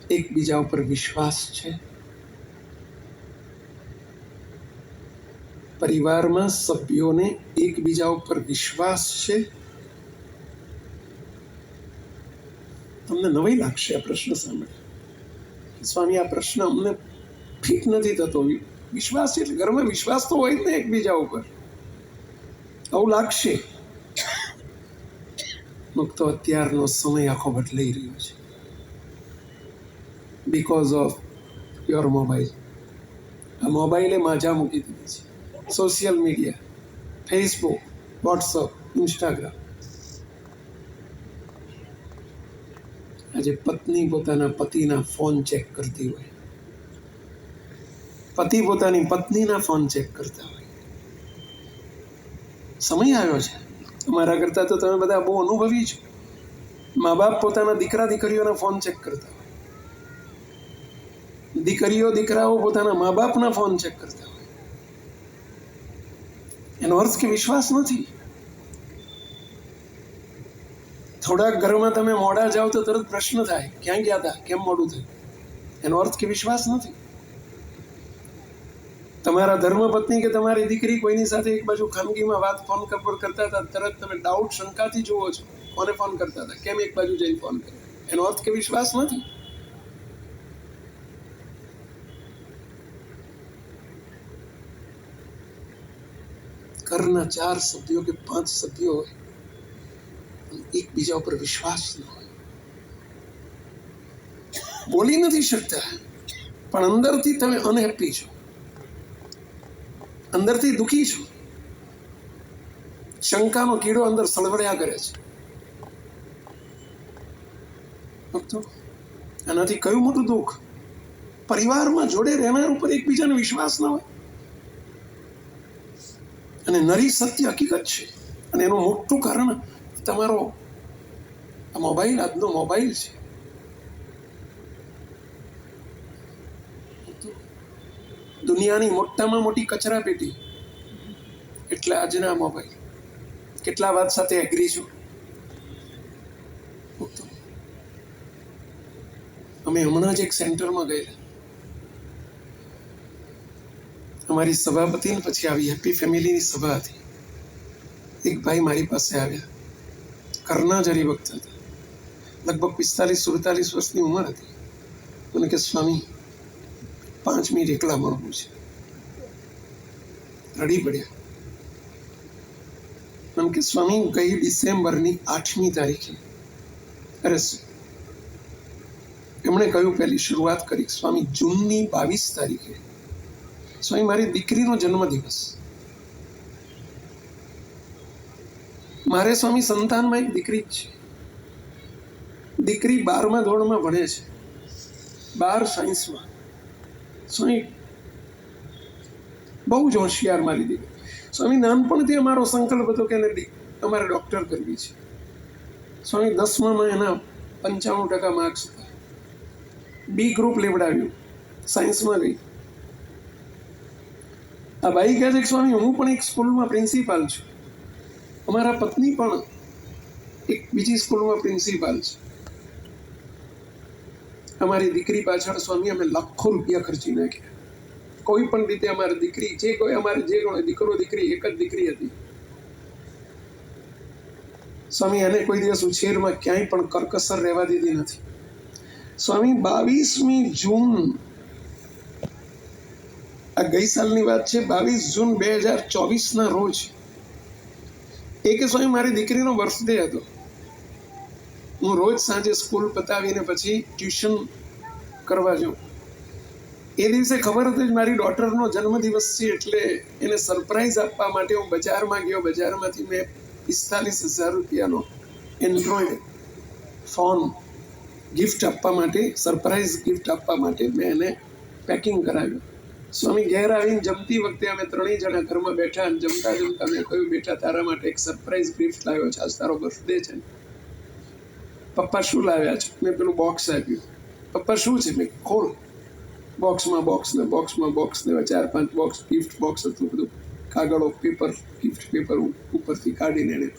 એકબીજા ઉપર વિશ્વાસ છે? પરિવારમાં સભ્યોને એકબીજા ઉપર વિશ્વાસ છે? તમને નવાઈ લાગશે આ પ્રશ્ન સાંભળે. સ્વામી, આ પ્રશ્ન અમને ફિટ નથી થતો. વિશ્વાસ એટલે ઘરમાં વિશ્વાસ તો હોય જ ને એકબીજા ઉપર. આવું લાગશે. તો અત્યારનો સમય આખો બદલાઈ રહ્યો છે બિકોઝ ઓફ યોર મોબાઈલ. આ મોબાઈલે માજા મૂકી દીધી છે. Social media, Facebook, WhatsApp, Instagram. આજે પત્ની પોતાના પતિના ફોન ચેક કરતી હોય, પતિ પોતાની પત્નીના ફોન ચેક કરતા હોય. સમય આવ્યો છે. અમારા કરતાં તો તમે બધા બહુ અનુભવી છો. મા બાપ પોતાના દીકરા દીકરીઓના ફોન ચેક કરતા હોય, દીકરીઓ દીકરાઓ પોતાના મા બાપના ફોન ચેક કરતા હોય. એનો અર્થ કે વિશ્વાસ નથી. થોડાક ઘરમાં તમે મોડા જાઓ તો તરત પ્રશ્ન થાય, ક્યાં ગયા હતા, કેમ મોડું થયું? એનો અર્થ કે વિશ્વાસ નથી. તમારા ધર્મપત્ની કે તમારી દીકરી કોઈની સાથે એક બાજુ ખાનગીમાં વાત ફોન પર કરતા હતા, તરત તમે ડાઉટ શંકાથી જુઓ છો, કોને ફોન કરતા હતા, કેમ એક બાજુ જઈને ફોન કર્યો? એનો અર્થ કે વિશ્વાસ નથી. ઘરના 4 સભ્યો કે 5 સભ્યો હોય, એકબીજા ઉપર વિશ્વાસ ન હોય, બોલી નથી શકતા, પણ અંદરથી તમે અનહેપી છો, અંદરથી દુઃખી છો. શંકાનો કીડો અંદર સળવળ્યા કરે છે. આનાથી કયું મોટું દુઃખ? પરિવારમાં જોડે રહેનાર ઉપર એકબીજાને વિશ્વાસ ન હોય. અને નરી સત્ય હકીકત છે. અને એનું મોટું કારણ તમારો મોબાઈલ, આજનો મોબાઈલ છે. દુનિયાની મોટામાં મોટી કચરા પેટી એટલે આજના મોબાઈલ. કેટલા વાત સાથે એગ્રી છું? અમે હમણાં જ એક સેન્ટરમાં ગયેલા. અમારી સભાપતિને પછી આવી હેપી ફેમિલીની સભા હતી. એક ભાઈ મારી પાસે આવ્યા, કરના જ હરિભક્ત હતા, લગભગ 45-47 વર્ષની ઉંમર હતી. મને કે સ્વામી 5 મિનિટ એકલા મળવું છે. રડી પડ્યા. મને કે સ્વામી ગઈ ડિસેમ્બરની 8મી તારીખે, અરે એમણે કહ્યું પહેલી શરૂઆત કરી, સ્વામી જૂનની 22 તારીખે સ્વામી મારી દીકરીનો જન્મદિવસ. મારે સ્વામી સંતાનમાં એક દીકરી જ છે. દીકરી 12મા ધોરણમાં ભણે છે, 12 સાયન્સમાં. સ્વામી બહુ જ હોશિયાર મારી દીકરી. સ્વામી નાનપણથી અમારો સંકલ્પ હતો કે એને અમારે ડૉક્ટર કરવી છે. સ્વામી 10માં એના 95% માર્ક્સ હતા. બી ગ્રુપ લેવડાવ્યું, સાયન્સમાં ગઈ. આ બાઈ કહે છે કે સ્વામી હું પણ એક સ્કૂલમાં પ્રિન્સિપાલ છું, અમારા પત્ની પણ એક બીજી સ્કૂલમાં પ્રિન્સિપાલ છે. અમારી દીકરી પાછળ સ્વામી અમે લાખો રૂપિયા ખર્ચી નાખ્યા. કોઈ પણ રીતે અમારી દીકરી જે કોઈ અમારે જે કોઈ દીકરો દીકરી એક જ દીકરી હતી સ્વામી, એને કોઈ દિવસ ઉછેરમાં ક્યાંય પણ કરકસર રહેવા દીધી નથી. સ્વામી 22મી જૂન, આ ગઈ સાલની વાત છે, 22 જૂન 2024ના રોજ એ કે સ્વામી મારી દીકરીનો બર્થડે હતો. હું રોજ સાંજે સ્કૂલ પતાવીને પછી ટ્યુશન કરવા જાઉં. એ દિવસે ખબર હતી કે મારી ડોટરનો જન્મદિવસ છે, એટલે એને સરપ્રાઈઝ આપવા માટે હું બજારમાં ગયો. બજારમાંથી મેં 45,000 રૂપિયાનો એન્ડ્રોઈડ ફોન ગિફ્ટ આપવા માટે, સરપ્રાઈઝ ગિફ્ટ આપવા માટે મેં એને પેકિંગ કરાવ્યું. સ્વામી ઘેર આવીને જમતી વખતે અમે ત્રણેય જણા ઘરમાં બેઠા અને જમતા જમતા મેં કહ્યું, બેટા તારા માટે એક સરપ્રાઈઝ ગિફ્ટ લાવ્યો છે, આજ તારો બર્થડે છે. પપ્પા શું લાવ્યા છે? મેં પેલું બોક્સ આપ્યું. પપ્પા શું છે? મેં ખોલ. બોક્સમાં બોક્સ ને 4-5 બોક્સ, ગિફ્ટ બોક્સ હતું બધું, કાગળો, પેપર, ગિફ્ટ પેપર ઉપરથી કાઢીને એને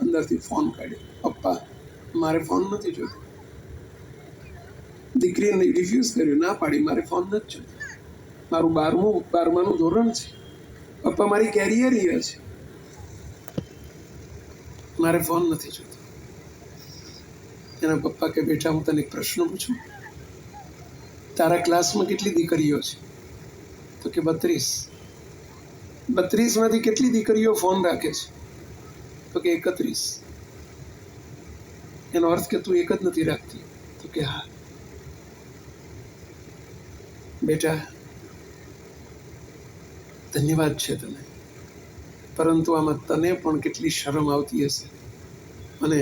અંદરથી ફોન કાઢ્યો. પપ્પા મારે ફોન નથી જોતો. દીકરીએ રિફ્યુઝ કર્યું, ના પાડી, મારે ફોન નથી જોતો. મારું 12માનું ધોરણ છે. પપ્પા મારી કેરિયર યર છે, મારે ફોન નથી જોતો. એના પપ્પા કે બેટા હું તને એક પ્રશ્ન પૂછું, તારા ક્લાસમાં કેટલી દીકરીઓ છે? તો કે 32. 32માંથી કેટલી દીકરીઓ ફોન રાખે છે? તો કે 31. એનો અર્થ કે તું એક જ નથી રાખતી? તો કે હા. બેટા ધન્યવાદ છે તને, પરંતુ આમાં તને પણ કેટલી શરમ આવતી હશે. અને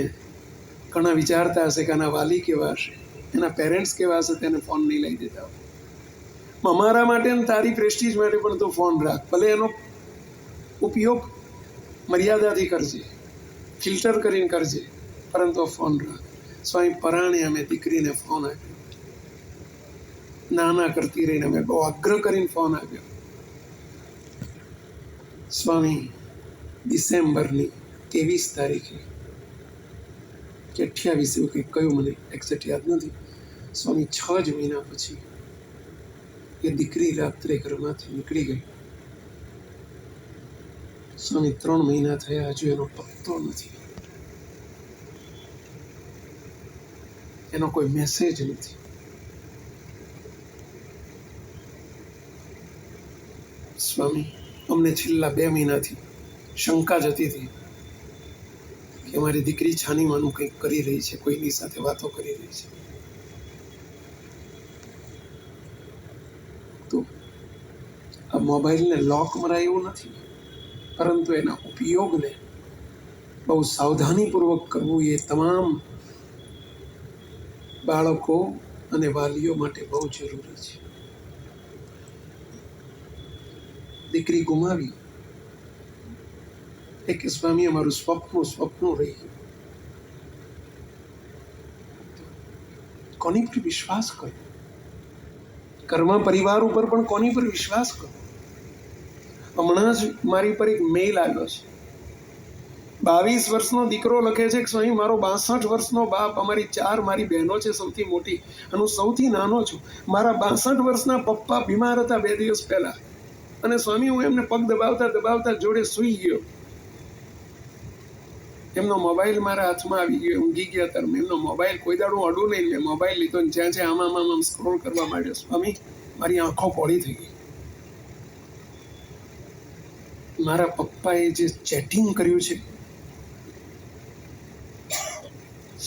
ઘણા વિચારતા હશે કે આના વાલી કેવા હશે, એના પેરેન્ટ્સ કેવા હશે, તેને ફોન નહીં લઈ દેતા હોય. અમારા માટે ને તારી પ્રેસ્ટીજ માટે પણ તું ફોન રાખ, ભલે એનો ઉપયોગ મર્યાદાથી કરજે, ફિલ્ટર કરીને કરજે, પરંતુ ફોન રાખ. સ્વામી પરાણે અમે દીકરીને ફોન આપ્યો. નાના કરતી રહીને અમે બહુ આગ્રહ કરીને ફોન આપ્યો. સ્વામી ડિસેમ્બરની 23 તારીખે કે 28 એવું કંઈક કહ્યું, મને એક્ઝેક્ટ યાદ નથી. સ્વામી 6 જ મહિના પછી એ દીકરી રાત્રે ઘરમાંથી નીકળી ગઈ. સ્વામી 3 મહિના થયા, હજુ એનો પત્તો નથી, એનો કોઈ મેસેજ નથી. સ્વામી અમને છેલ્લા 2 મહિનાથી શંકા જતી હતી કે અમારી દીકરી છાનીમાનું કંઈક કરી રહી છે, કોઈની સાથે વાતો કરી રહી છે. તો આ મોબાઈલને લોક મરાય એવું નથી, પરંતુ એના ઉપયોગને બહુ સાવધાનીપૂર્વક કરવું એ તમામ બાળકો અને વાલીઓ માટે બહુ જરૂરી છે. દીકરી ગુમાવી એ કે સ્વામી અમારું સ્વપ્ન રહી ગયું. કોની પર વિશ્વાસ કરો? ઘરમાં પરિવાર ઉપર પણ કોની પર વિશ્વાસ કરો? હમણાં જ મારી પર એક મેઇલ આવ્યો છે. 22 વર્ષનો દીકરો લખે છે કે સ્વામી મારો 62 વર્ષનો બાપ, મારી બહેનો છે સૌથી મોટી અને હું સૌથી નાનો છું. મારા 62 વર્ષના પપ્પા બીમાર હતા 2 દિવસ પહેલા, અને સ્વામી હું એમને પગ દબાવતા જોડે સૂઈ ગયો. એમનો મોબાઈલ મારા હાથમાં આવી ગયો, ઊંઘી ગયા હતા. એમનો મોબાઈલ કોઈ દાડું અડું નહીં, મેં મોબાઈલ લીધો ને જ્યાં આમ સ્ક્રોલ કરવા માંડ્યો. સ્વામી મારી આંખો પોળી થઈ ગઈ. મારા પપ્પાએ જે ચેટિંગ કર્યું છે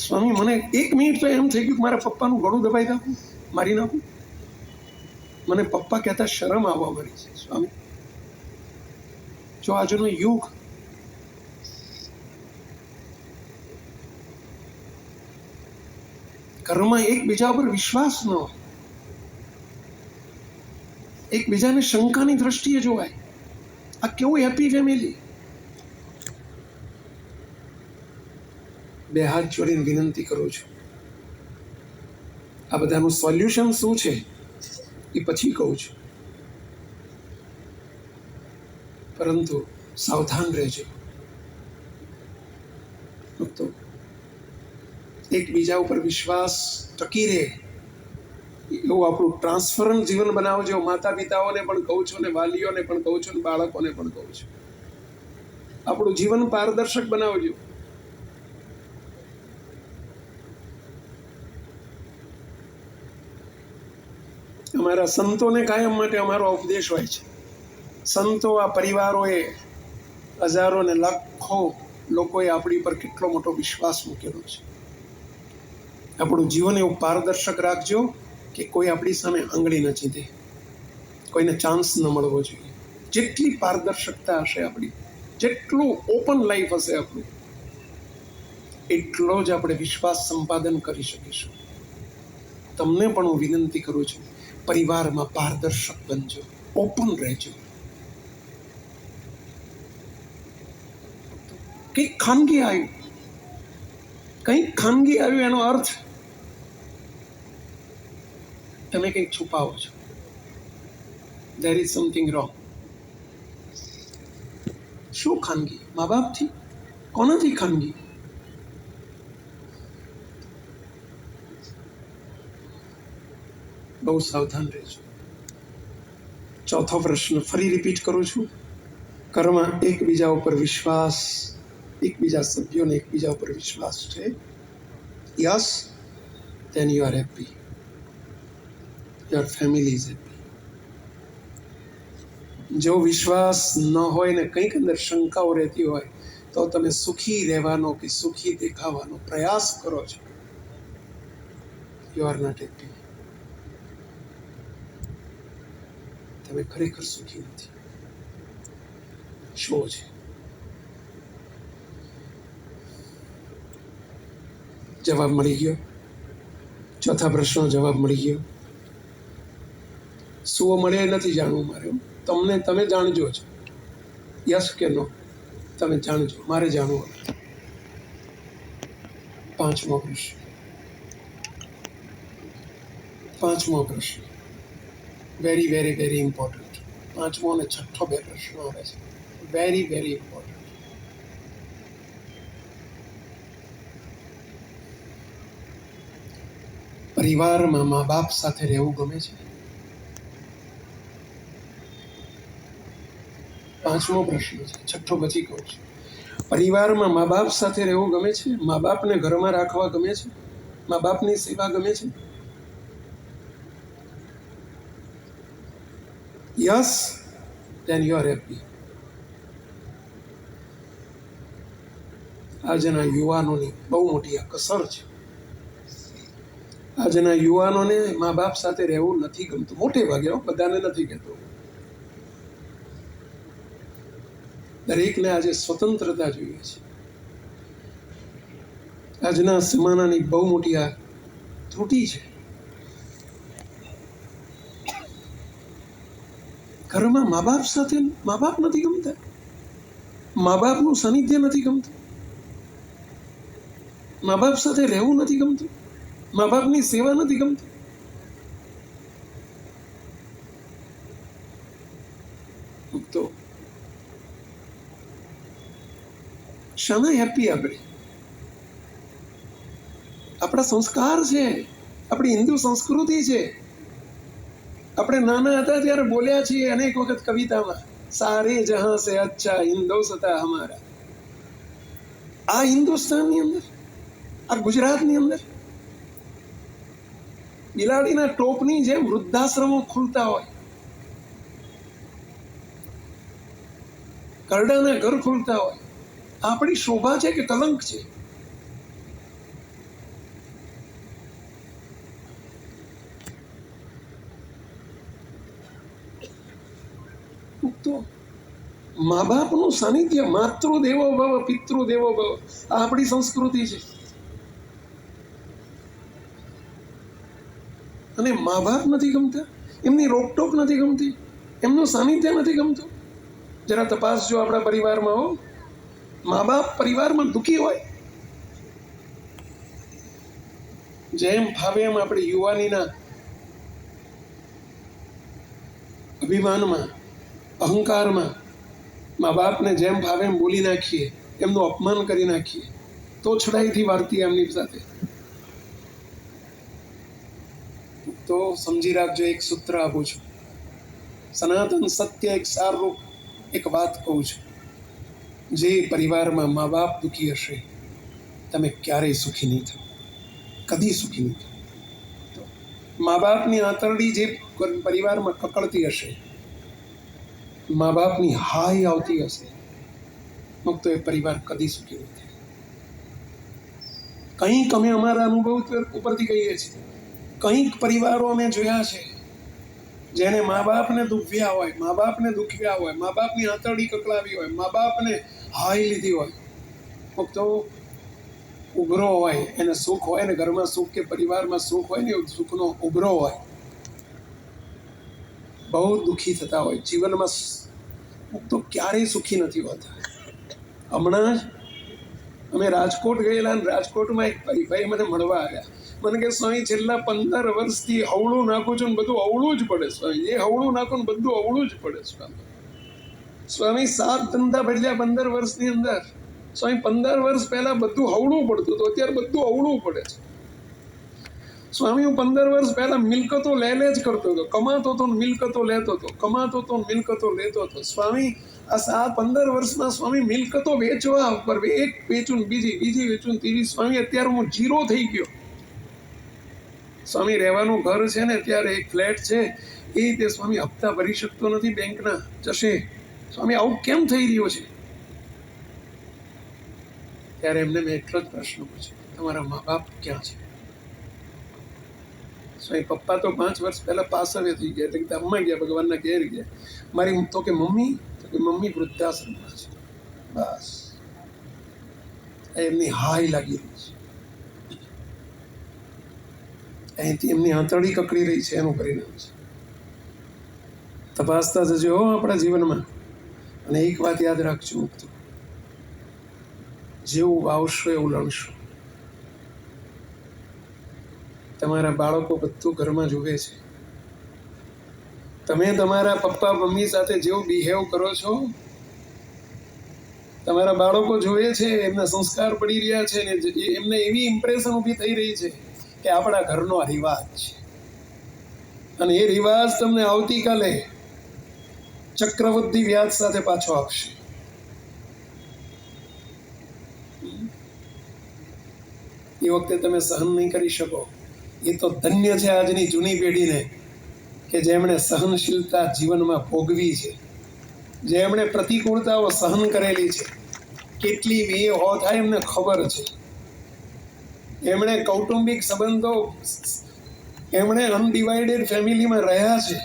સ્વામી, મને 1 મિનિટ તો એમ થઈ ગયું કે મારા પપ્પાનું ગળું દબાઈ નાખું, મારી નાખું. મને પપ્પા કહેતા શરમ આવવા મળી છે. સ્વામી જો આજનો યુગ ઘરમાં એકબીજા પર વિશ્વાસ ન હોય, એકબીજાને શંકાની દ્રષ્ટિએ જોવાય, આ કેવું હેપી ફેમિલી. બે હાથ જોડીને વિનંતી કરું છું, આ બધાનું સોલ્યુશન શું છે એ પછી કહું છું, પરંતુ સાવધાન રહેજો. તો એકબીજા ઉપર વિશ્વાસ ટકી રહે એવું આપણું ટ્રાન્સફરન્ટ જીવન બનાવજો. માતા પિતાઓને પણ કહું છું, ને વાલીઓને પણ કહું છું, ને બાળકોને પણ કહું છું, આપણું જીવન પારદર્શક બનાવજો. અમારા સંતોને કાયમ માટે અમારો ઉપદેશ હોય છે. સંતો, આ પરિવારોએ, હજારો ને લાખો લોકોએ આપણી પર કેટલો મોટો વિશ્વાસ મૂકેલો છે. આપણું જીવન એવું પારદર્શક રાખજો કે કોઈ આપણી સામે આંગળી ન ચીંધે, કોઈને ચાન્સ ન મળવો જોઈએ. જેટલી પારદર્શકતા હશે આપણી, જેટલું ઓપન લાઈફ હશે આપણું, એટલો જ આપણે વિશ્વાસ સંપાદન કરી શકીશું. તમને પણ હું વિનંતી કરું છું, પરિવારમાં પારદર્શક બનજો, ઓપન રહેજો. કંઈક ખાનગી આવ્યું એનો અર્થ તમે કંઈક છુપાવો છો. there is something wrong. શું ખાનગી? મા બાપથી? કોનાથી ખાનગી? બહુ સાવધાન રહેજો. ચોથો પ્રશ્ન ફરી રિપીટ કરું છું. ઘરમાં એકબીજા ઉપર વિશ્વાસ, એકબીજા સભ્યોને એકબીજા ઉપર વિશ્વાસ છે? Yes, then you are happy. Your family is happy. જો વિશ્વાસ ન હોય ને કંઈક અંદર શંકાઓ રહેતી હોય તો તમે સુખી રહેવાનો કે સુખી દેખાવાનો પ્રયાસ કરો છો. You are not happy. તમે ખરેખર સુખી નથી. શો છે? જવાબ મળી ગયો. ચોથા પ્રશ્નનો જવાબ મળી ગયો. શું મળે એ નથી જાણવું મારે. તમે જાણજો છો. યસ કે નો તમે જાણજો, મારે જાણવું. પાંચમો પ્રશ્ન વેરી વેરી વેરી ઇમ્પોર્ટન્ટ. પાંચમો અને છઠ્ઠો બે પ્રશ્નો આવે છે. Very very important. પરિવારમાં મા બાપ સાથે રહેવું ગમે છે? પાંચમો પ્રશ્ન છે, છઠ્ઠો પછી કહું છું. પરિવારમાં મા બાપ સાથે રહેવું ગમે છે? મા બાપને ઘરમાં રાખવા ગમે છે? મા બાપની સેવા ગમે છે? Yes, then you are happy. આજના યુવાનોની બહુ મોટી આ કસર છે. આજના યુવાનોને મા બાપ સાથે રહેવું નથી ગમતું. મોટે ભાગે, બધાને નથી કહેતો. દરેકને આજે સ્વતંત્રતા જોઈએ છે. આજના જમાનાની બહુ મોટી આ ત્રુટિ છે. ઘરમાં મા બાપ સાથે મા બાપ નથી ગમતા, મા બાપનું સાનિધ્ય નથી ગમતું, મા બાપ સાથે રહેવું નથી ગમતું, મા બાપની સેવા નથી ગમતી. તો શાના હેપી આપણે? આપણા સંસ્કાર છે, આપણી હિન્દુ સંસ્કૃતિ છે. આપણે નાના હતા ત્યારે બોલ્યા છીએ અનેક વખત કવિતામાં, સારે જહાં સે અચ્છા હિન્દોસતા હમારા. આ હિન્દુસ્તાનની અંદર, આ ગુજરાતની અંદર બિલાડીના ટોપની જેમ વૃદ્ધાશ્રમો ખુલતા હોય, કરડાના ઘર ખુલતા હોય. આપણી શોભા છે કે કલંક છે? તો મા બાપનું સાનિધ્ય, માતૃદેવો ભવ પિતૃદેવો ભવ, આ આપણી સંસ્કૃતિ છે. અને મા બાપ નથી ગમતા, એમની રોકટોક નથી ગમતી, એમનું સાનિધ્ય નથી ગમતું, જરા તપાસજો આપણા પરિવારમાં. હો, મા બાપ પરિવારમાં દુઃખી હોય, જેમ ફાવે એમ આપણે યુવાનીના અભિમાનમાં, અહંકારમાં મા બાપને જેમ ફાવે એમ બોલી નાખીએ, એમનું અપમાન કરી નાખીએ, તો છડાઈથી વાર્તી એમની સાથે. તો સમજી રાખજો, એક સૂત્ર આપું છું, સનાતન સત્ય, એક સારરૂપ એક વાત કહું છું. જે પરિવારમાં મા બાપ દુઃખી હશે, તમે ક્યારેય સુખી નહીં થાવ, કદી સુખી નહીં થાવ. મા બાપની આંતરડી જે પરિવારમાં કકળતી હશે, મા બાપની હાય આવતી હશે, તો એ પરિવાર કદી સુખી નહીં થાય. કંઈક અમે અમારા અનુભવ ઉપરથી કહીએ છીએ, કંઈક પરિવારો અમે જોયા છે જેને મા બાપને દુખ્યા હોય, મા બાપને દુખ્યા હોય, મા બાપની આંતરડી કકળાવી હોય, મા બાપને હાય લીધી હોય, તો ઉભરો હોય, એને સુખ હોય ને, ઘરમાં સુખ કે પરિવારમાં સુખ હોય ને, સુખનો ઉભરો હોય, બહુ દુઃખી થતા હોય જીવનમાં, તો ક્યારેય સુખી નથી હોતા. હમણાં જ અમે રાજકોટ ગયેલા, રાજકોટમાં એક ભાઈ મને મળવા આવ્યા. મને કે સ્વામી છેલ્લા 15 વર્ષથી હવળું નાખું છું ને બધું અવળું જ પડે સ્વામી, એ હવળું નાખું ને બધું અવળું જ પડે સ્વામી. 7 ધંધા બદલ્યા 15 વર્ષની અંદર સ્વામી. 15 વર્ષ પહેલા બધું હવળું પડતું હતું, અત્યારે બધું અવળું પડે છે સ્વામી. હું 15 વર્ષ પહેલા મિલકતો લે જ કરતો હતો, કમાતો હતો ને મિલકતો લેતો હતો, કમાતો હતો ને મિલકતો લેતો હતો સ્વામી. આ 15 વર્ષમાં સ્વામી મિલકતો વેચવા ઉપર, એક વેચું ને બીજી વેચું ને ત્રીજી સ્વામી. અત્યારે હું જીરો થઈ ગયો સ્વામી. રહેવાનું ઘર છે ને, અત્યારે એક ફ્લેટ છે, એ રીતે સ્વામી હપ્તા ભરી શકતો નથી બેંકના, જશે સ્વામી. આવું કેમ થઈ રહ્યું છે? ત્યારે એમને મેં એટલો જ પ્રશ્ન પૂછ્યો, તમારા મા બાપ ક્યાં છે? સ્વામી પપ્પા તો 5 વર્ષ પહેલા પાસ હવે થઈ ગયા, એટલે ધામમાં ગયા, ભગવાનના ઘેર ગયા. મારી તો કે મમ્મી, તો કે મમ્મી વૃદ્ધાશ્રમમાં છે. બસ એમની હાય લાગી રહી છે, અહીંથી એમની આંતરડી કકડી રહી છે, એનું પરિણામ છે. તપાસતા જજો આપણા જીવનમાં. અને એક વાત યાદ રાખજો, જેવું વાવશો એવું લણશો. તમારા બાળકો બધું ઘરમાં જુએ છે, તમે તમારા પપ્પા મમ્મી સાથે જેવું બિહેવ કરો છો, તમારા બાળકો જુએ છે, એમના સંસ્કાર પડી રહ્યા છે, ને એમને એવી ઇમ્પ્રેશન ઊભી થઈ રહી છે કે આપણા ઘરનો આ રિવાજ છે. અને એ રિવાજ તમને આવતીકાલે ચક્રવૃદ્ધિ વ્યાજ સાથે પાછો આપશે. એ વખતે તમે સહન નહીં કરી શકો. એ તો ધન્ય છે આજની જૂની પેઢીને કે જેમણે સહનશીલતા જીવનમાં ભોગવી છે, જેમણે પ્રતિકૂળતાઓ સહન કરેલી છે. કેટલી વીએ હો થાય એમને ખબર છે. એમણે કૌટુંબિક સંબંધો, એમણે અનડિવાઇડેડ ફેમિલીમાં રહ્યા છે,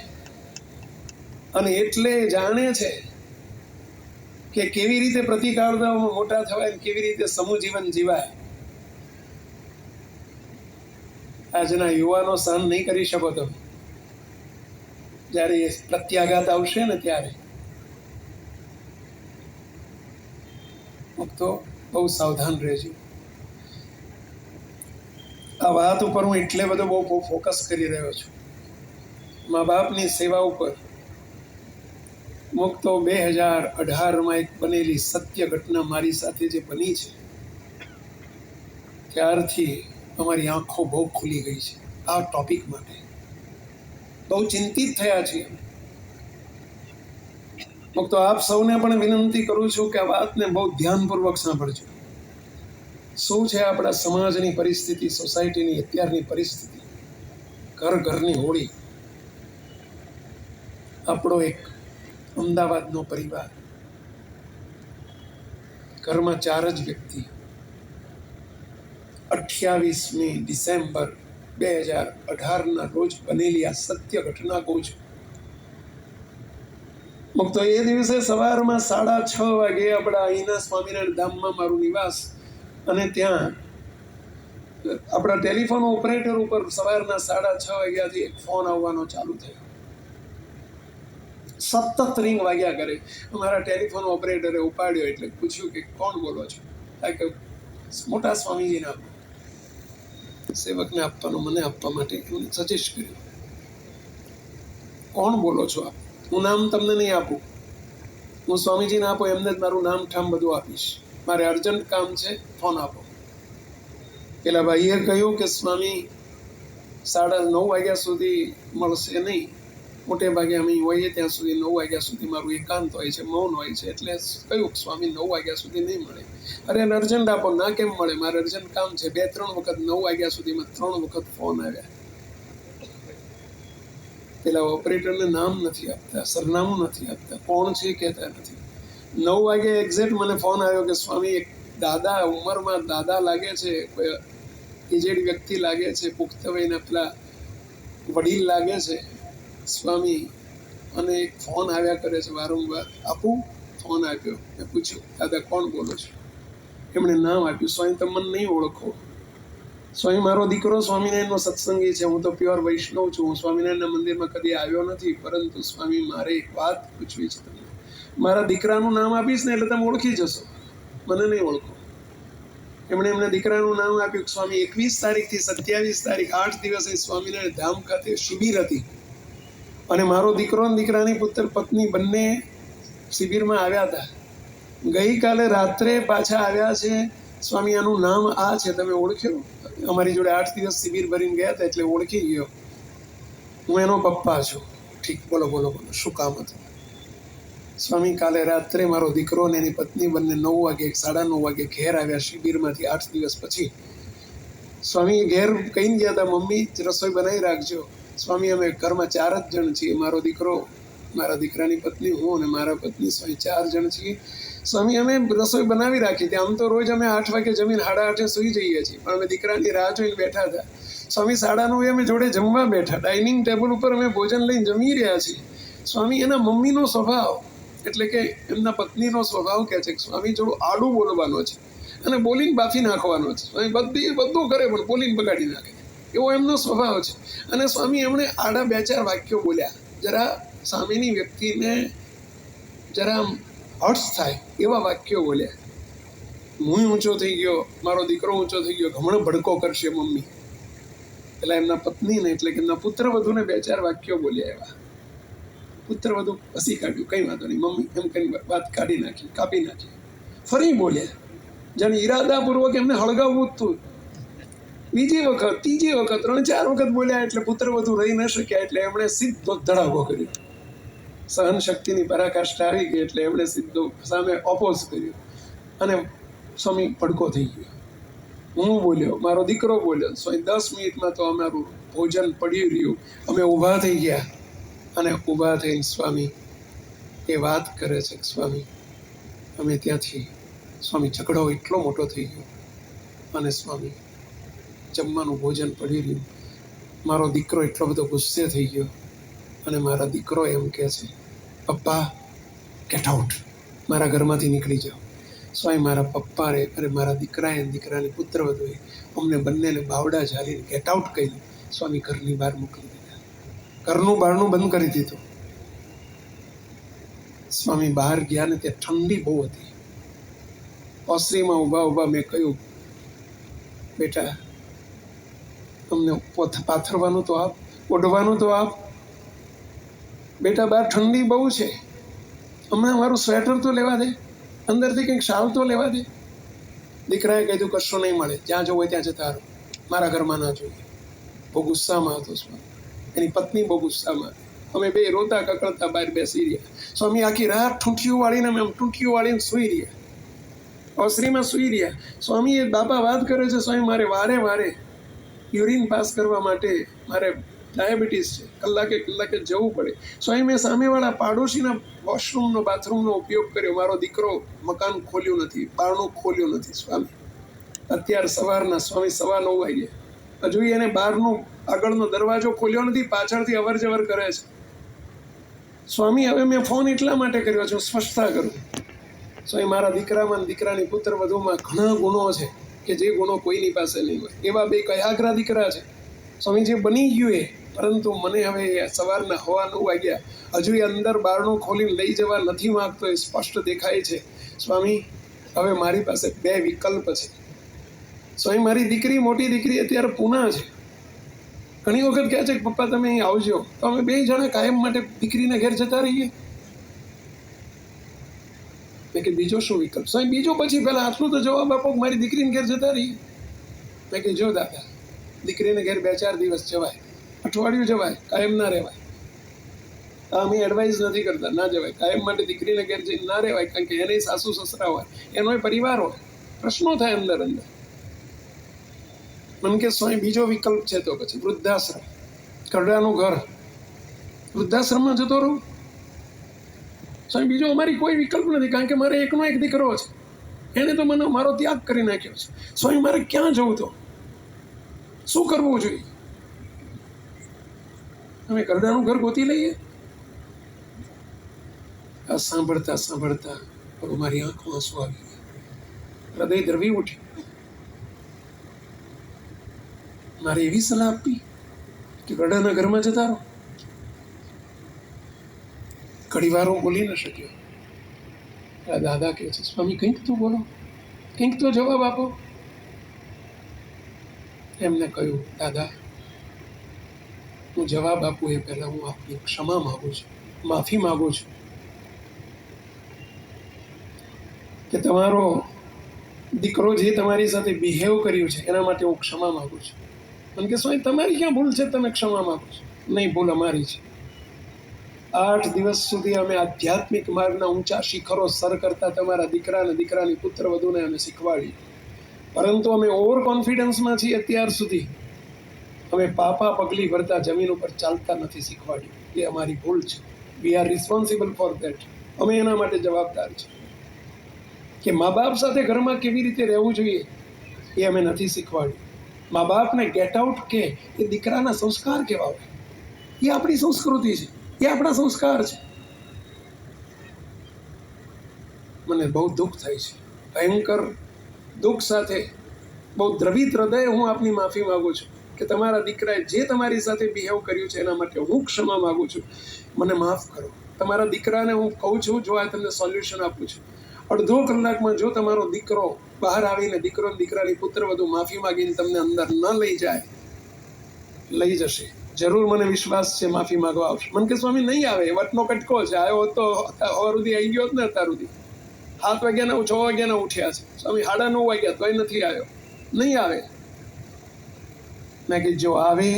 અને એટલે જાણે છે કે કેવી રીતે પ્રતિકારતાઓમાં મોટા થવાય, કેવી રીતે સમૂહ જીવન જીવાય. આજના યુવાનો સહન નહીં કરી શકો તમે. જ્યારે એ પ્રત્યાઘાત આવશે ને, ત્યારે તો બહુ સાવધાન રહેજો. આ વાત ઉપર હું એટલે બધો બહુ ફોકસ કરી રહ્યો છું, મા બાપની સેવા ઉપર. તો 2018માં એક બનેલી સત્ય ઘટના મારી સાથે જે બની છે, ત્યારથી અમારી આંખો બહુ ખુલી ગઈ છે. આ ટોપિક માટે બહુ ચિંતિત થયા છીએ. તો આપ સૌને પણ વિનંતી કરું છું કે આ વાતને બહુ ધ્યાનપૂર્વક સાંભળજો. શું છે આપણા સમાજની પરિસ્થિતિ, સોસાયટીની અત્યારની પરિસ્થિતિ, ઘરની હોળી. આપણો એક અમદાવાદનો પરિવાર, ઘરમાં 4 જ વ્યક્તિ. 28મી ડિસેમ્બર 2018ના રોજ બનેલી આ સત્ય ઘટના કહું છું. તો એ દિવસે સવારમાં 6:30 વાગે આપણા અહીંના સ્વામિનારાયણ ધામમાં મારું નિવાસ, અને ત્યાં આપણા ટેલિફોન ઓપરેટર ઉપર સવારના 6:30 વાગ્યાથી એક ફોન આવવાનો ચાલુ થયો. સતત રિંગ વાગ્યા કરે. અમારા ટેલિફોન ઓપરેટરે ઉપાડ્યો એટલે પૂછ્યું કે કોણ બોલો છો? કે મોટા સ્વામીજીને આપો. સેવકને આપવાનું મને આપવા માટે એમને સજેસ્ટ કર્યું. કોણ બોલો છો આપ? હું નામ તમને નહીં આપું, હું સ્વામીજીને આપો એમને જ મારું નામ ઠામ બધું આપીશ. મારે અર્જન્ટ કામ છે, ફોન આપો. પેલા ભાઈએ કહ્યું કે સ્વામી 9:30 વાગ્યા સુધી મળશે નહીં. મોટે ભાગે અમે હોઈએ ત્યાં સુધી 9 વાગ્યા સુધી મારું એકાંત હોય છે, મૌન હોય છે. એટલે કહ્યું સ્વામી 9 વાગ્યા સુધી નહીં મળે. અરે અર્જન્ટ આપો. ના કેમ મળે? મારે અર્જન્ટ કામ છે. 2-3 વખત 9 વાગ્યા સુધીમાં 3 વખત ફોન આવ્યા. પેલા ઓપરેટરને નામ નથી આપતા, સરનામું નથી આપતા, કોણ છે કહેતા નથી. 9 વાગે એક્ઝેક્ટ મને ફોન આવ્યો કે સ્વામી એક દાદા, ઉંમરમાં દાદા લાગે છે, કોઈ એજેડ વ્યક્તિ લાગે છે, પુખ્ત વયના પેલા વડીલ લાગે છે સ્વામી, અને એક ફોન આવ્યા કરે છે વારંવાર. આપું? ફોન આપ્યો. મેં પૂછ્યું દાદા કોણ બોલો છો? એમણે નામ આપ્યું. સ્વામી તમે મને નહીં ઓળખો? સ્વામી મારો દીકરો સ્વામિનારાયણનો સત્સંગી છે, હું તો પ્યોર વૈષ્ણવ છું, હું સ્વામિનારાયણના મંદિરમાં કદી આવ્યો નથી, પરંતુ સ્વામી મારે એક વાત પૂછવી છે તમને. મારા દીકરાનું નામ આપીશ ને એટલે તમે ઓળખી જશો, મને નહીં ઓળખો. એમણે એમના દીકરાનું નામ આપ્યું. સ્વામી 21 તારીખથી 27 તારીખ 8 દિવસે સ્વામિનારાયણ ધામ ખાતે શિબિર હતી, અને મારો દીકરો અને દીકરાની પુત્ર પત્ની બંને શિબિરમાં આવ્યા હતા. ગઈકાલે રાત્રે પાછા આવ્યા છે. સ્વામી આનું નામ આ છે, તમે ઓળખ્યો? અમારી જોડે 8 દિવસ શિબિર ભરીને ગયા હતા એટલે ઓળખી ગયો. હું એનો પપ્પા છું. ઠીક, બોલો બોલો બોલો, શું કામ હતું? સ્વામી કાલે રાત્રે મારો દીકરો અને એની પત્ની બંને 9 વાગે 9:30 વાગે ઘેર આવ્યા શિબિરમાંથી 8 દિવસ પછી. સ્વામી ઘેર કહીને ગયા હતા મમ્મી રસોઈ બનાવી રાખજો. સ્વામી અમે ઘરમાં 4 જ જણ છીએ, મારો દીકરો, મારા દીકરાની પત્ની, હું અને મારા પત્ની. સ્વામી 4 જણ છીએ. સ્વામી અમે રસોઈ બનાવી રાખી હતી. આમ તો રોજ અમે 8 વાગે જમીને 8:30 સુઈ જઈએ છીએ, પણ અમે દીકરાની રાહ જોઈને બેઠા હતા. સ્વામી 9:30 અમે જોડે જમવા બેઠા, ડાઇનિંગ ટેબલ ઉપર અમે ભોજન લઈને જમી રહ્યા છીએ. સ્વામી એના મમ્મીનો સ્વભાવ, એટલે કે એમના પત્નીનો સ્વભાવ કહે છે કે સ્વામી જોડું આડું બોલવાનો છે અને બોલીને બાફી નાખવાનો છે. સ્વામી બધું કરે પણ બોલીને બગાડી નાખે, એવો એમનો સ્વભાવ છે. અને સ્વામી એમણે આડા 2-4 વાક્યો બોલ્યા, જરા સામેની વ્યક્તિને જરા હર્ષ થાય એવા વાક્યો બોલ્યા. હું ઊંચો થઈ ગયો, મારો દીકરો ઊંચો થઈ ગયો, ઘમણો ભડકો કરશે મમ્મી. પેલા એમના પત્નીને, એટલે કે એમના પુત્રવધૂને 2-4 વાક્યો બોલ્યા એવા. પુત્રવધુ હસી કાઢ્યું, કંઈ વાંધો નહીં મમ્મી, એમ કઈ વાત કાઢી નાખી, કાપી નાખી. ફરી બોલ્યા, જાણે ઈરાદાપૂર્વક એમને હળગાવવું જ હતું. બીજી વખત, ત્રીજી વખત, 3-4 વખત બોલ્યા એટલે પુત્રવધુ રહી ન શક્યા, એટલે એમણે સીધો ધડાકો કર્યો. સહન શક્તિની પરાકાષ્ઠા આવી ગઈ એટલે એમણે સીધો સામે ઓપોઝ કર્યો અને સ્વામી ભડકો થઈ ગયો. હું બોલ્યો, મારો દીકરો બોલ્યો. સ્વામી 10 મિનિટમાં તો અમારું ભોજન પડ્યું રહ્યું. અમે ઊભા થઈ ગયા અને ઊભા થઈને સ્વામી એ વાત કરે છે કે સ્વામી અમે ત્યાંથી, સ્વામી ઝઘડો એટલો મોટો થઈ ગયો અને સ્વામી જમવાનું ભોજન પડી રહ્યું. મારો દીકરો એટલો બધો ગુસ્સે થઈ ગયો અને મારા દીકરો એમ કહે છે પપ્પા ગેટ આઉટ, મારા ઘરમાંથી નીકળી જાઓ. સ્વામી મારા પપ્પાએ અને મારા દીકરાએ, દીકરાની પુત્રવધુએ અમને બંનેને બાવડા ઝાલીને ગેટ આઉટ કહી. સ્વામી ઘરની બહાર મોકલી દીધા, ઘરનું બારણું બંધ કરી દીધું. સ્વામી બહાર ગયા ને ત્યાં ઠંડી બહુ હતી. ઓસરીમાં ઊભા મેં કહ્યું બેટા અમને પાથરવાનું તો આપ, ઓઢવાનું તો આપ. બેટા બહાર ઠંડી બહુ છે, હમણાં મારું સ્વેટર તો લેવા દે, અંદરથી કંઈક શાલ તો લેવા દે. દીકરાએ કીધું કશું નહીં મળે, જ્યાં જવું હોય ત્યાં જતા રહો, મારા ઘરમાં ના જોઈએ. બહુ ગુસ્સામાં હતો સ્વામી, એની પત્ની બહુ ગુસ્સામાં. અમે બે રોતા કકડતા બહાર બેસી રહ્યા. સ્વામી આખી રાત ઠૂંઠીઓ વાળીને અમે ઠૂંઠીઓ વાળીને સૂઈ રહ્યા, ઓસરીમાં સૂઈ રહ્યા. સ્વામી એ બાપા વાત કરે છે સ્વામી મારે વારે યુરિન પાસ કરવા માટે મારે ડાયાબિટીસ છે, કલાકે જવું પડે. સ્વામી મેં સામેવાળા પાડોશીના વોશરૂમનો, બાથરૂમનો ઉપયોગ કર્યો. મારો દીકરો મકાન ખોલ્યું નથી, બારણું ખોલ્યું નથી. સ્વામી અત્યારે સવારના, સ્વામી 9:15 વાગે હજુ એને બહારનો આગળનો દરવાજો ખોલ્યો નથી, પાછળથી અવર જવર કરે છે. સ્વામી હવે મેં ફોન એટલા માટે કર્યો છે, સ્પષ્ટતા કરું. સ્વામી મારા દીકરામાં, દીકરાની પુત્રવધુમાં ઘણા ગુણો છે કે જે ગુણો કોઈની પાસે નહીં હોય. એવા 2 કયાગ્રા દીકરા છે, સ્વામીજી બની ગયું એ, પરંતુ મને હવે સવારના 9:15 વાગ્યા, હજુ એ અંદર બારણું ખોલીને લઈ જવા નથી માગતો, એ સ્પષ્ટ દેખાય છે. સ્વામી, હવે મારી પાસે 2 વિકલ્પ છે. સ્વામી, મારી દીકરી, મોટી દીકરી અત્યારે પૂના છે. ઘણી વખત કહે છે કે પપ્પા તમે અહીં આવજો, તો અમે 2 જણા કાયમ માટે દીકરીના ઘેર જતા રહીએ. મેં કે બીજો શું વિકલ્પ? સ્વામી, બીજો પછી પહેલા આટલું તો જવાબ આપો કે મારી દીકરીને ઘેર જતા રહીએ. મેં કે જો દાદા, દીકરીને ઘેર 2-4 દિવસ જવાય, અઠવાડિયું જવાય, કાયમ ના રહેવાય. અમે એડવાઇસ નથી કરતા, ના જવાય. કાયમ માટે દીકરીને ઘેર જઈને ના રહેવાય, કારણ કે એને સાસુ સસરા હોય, એનો પરિવાર હોય, પ્રશ્નો થાય અંદર અંદર. મને કે સ્વામી બીજો વિકલ્પ છે તો પછી વૃદ્ધાશ્રમ, કરડાનું ઘર, વૃદ્ધાશ્રમમાં જતો રહું. સ્વામી, બીજો અમારી કોઈ વિકલ્પ નથી, કારણ કે મારે એકનો એક દીકરો છે, એને તો મને મારો ત્યાગ કરી નાખ્યો છે. સ્વામી, મારે ક્યાં જવું? તો શું કરવું જોઈએ? અમે કરડાનું ઘર ગોતી લઈએ. આ સાંભળતા સાંભળતા મારી આંખમાં આંસુ આવી ગયા, હૃદય દ્રવી ઉઠ્યું. મારે એવી સલાહ આપી કે કરડાના ઘરમાં જતા રહો. ઘણી વાર હું બોલી ન શક્યો. દાદા કહે છે, સ્વામી કંઈક તો બોલો, કંઈક તો જવાબ આપો. એમને કહ્યું, દાદા, હું જવાબ આપું એ પહેલા હું આપની ક્ષમા માગું છું, માફી માગું છું કે તમારો દીકરો જે તમારી સાથે બિહેવ કર્યું છે એના માટે હું ક્ષમા માગું છું. મને કે સ્વામી તમારી ક્યાં ભૂલ છે, તમે ક્ષમા માગો છો? નહીં, ભૂલ અમારી છે. 8 દિવસ સુધી અમે આધ્યાત્મિક માર્ગના ઊંચા શિખરો સર કરતા તમારા દીકરાની પુત્ર વધુને અમે શીખવાડી, પરંતુ અમે ઓવર કોન્ફિડન્સમાં છીએ. અત્યાર સુધી અમે પાપા પગલી ભરતા જમીન ઉપર ચાલતા નથી શીખવાડ્યું. એ અમારી ભૂલ છે. We are responsible for that. અમે એના માટે જવાબદાર છીએ કે મા બાપ સાથે ઘરમાં કેવી રીતે રહેવું જોઈએ એ અમે નથી શીખવાડ્યું. મા બાપને ગેટ આઉટ કે એ દીકરાના સંસ્કાર કેવા હોય, એ આપણી સંસ્કૃતિ છે, એ આપણા સંસ્કાર છે. મને બહુ દુઃખ થાય છે, ભયંકર દુઃખ સાથે બહુ દ્રવિત હૃદય હું આપની માફી માગું છું કે તમારા દીકરાએ જે તમારી સાથે બિહેવ કર્યું છે એના માટે હું ક્ષમા માગું છું. મને માફ કરો. તમારા દીકરાને હું કહું છું, જો આ તમને સોલ્યુશન આપું છું, અડધો કલાકમાં જો તમારો દીકરો બહાર આવીને દીકરાની પુત્ર વધુ માફી માગીને તમને અંદર ન લઈ જાય, લઈ જશે જરૂર, મને વિશ્વાસ છે. માફી માગવા આવશે. મને કે સ્વામી નહીં આવે, વટનો કટકો છે, આવ્યો તો સવાર સુધી આવી ગયો ને, અત્યાર સુધી 7 વાગ્યાના 6 વાગ્યાના ઉઠ્યા છે. સ્વામી 9:30 વાગ્યા તોય નથી આવ્યો. નહીં આવે. મેં કીધું જો આવે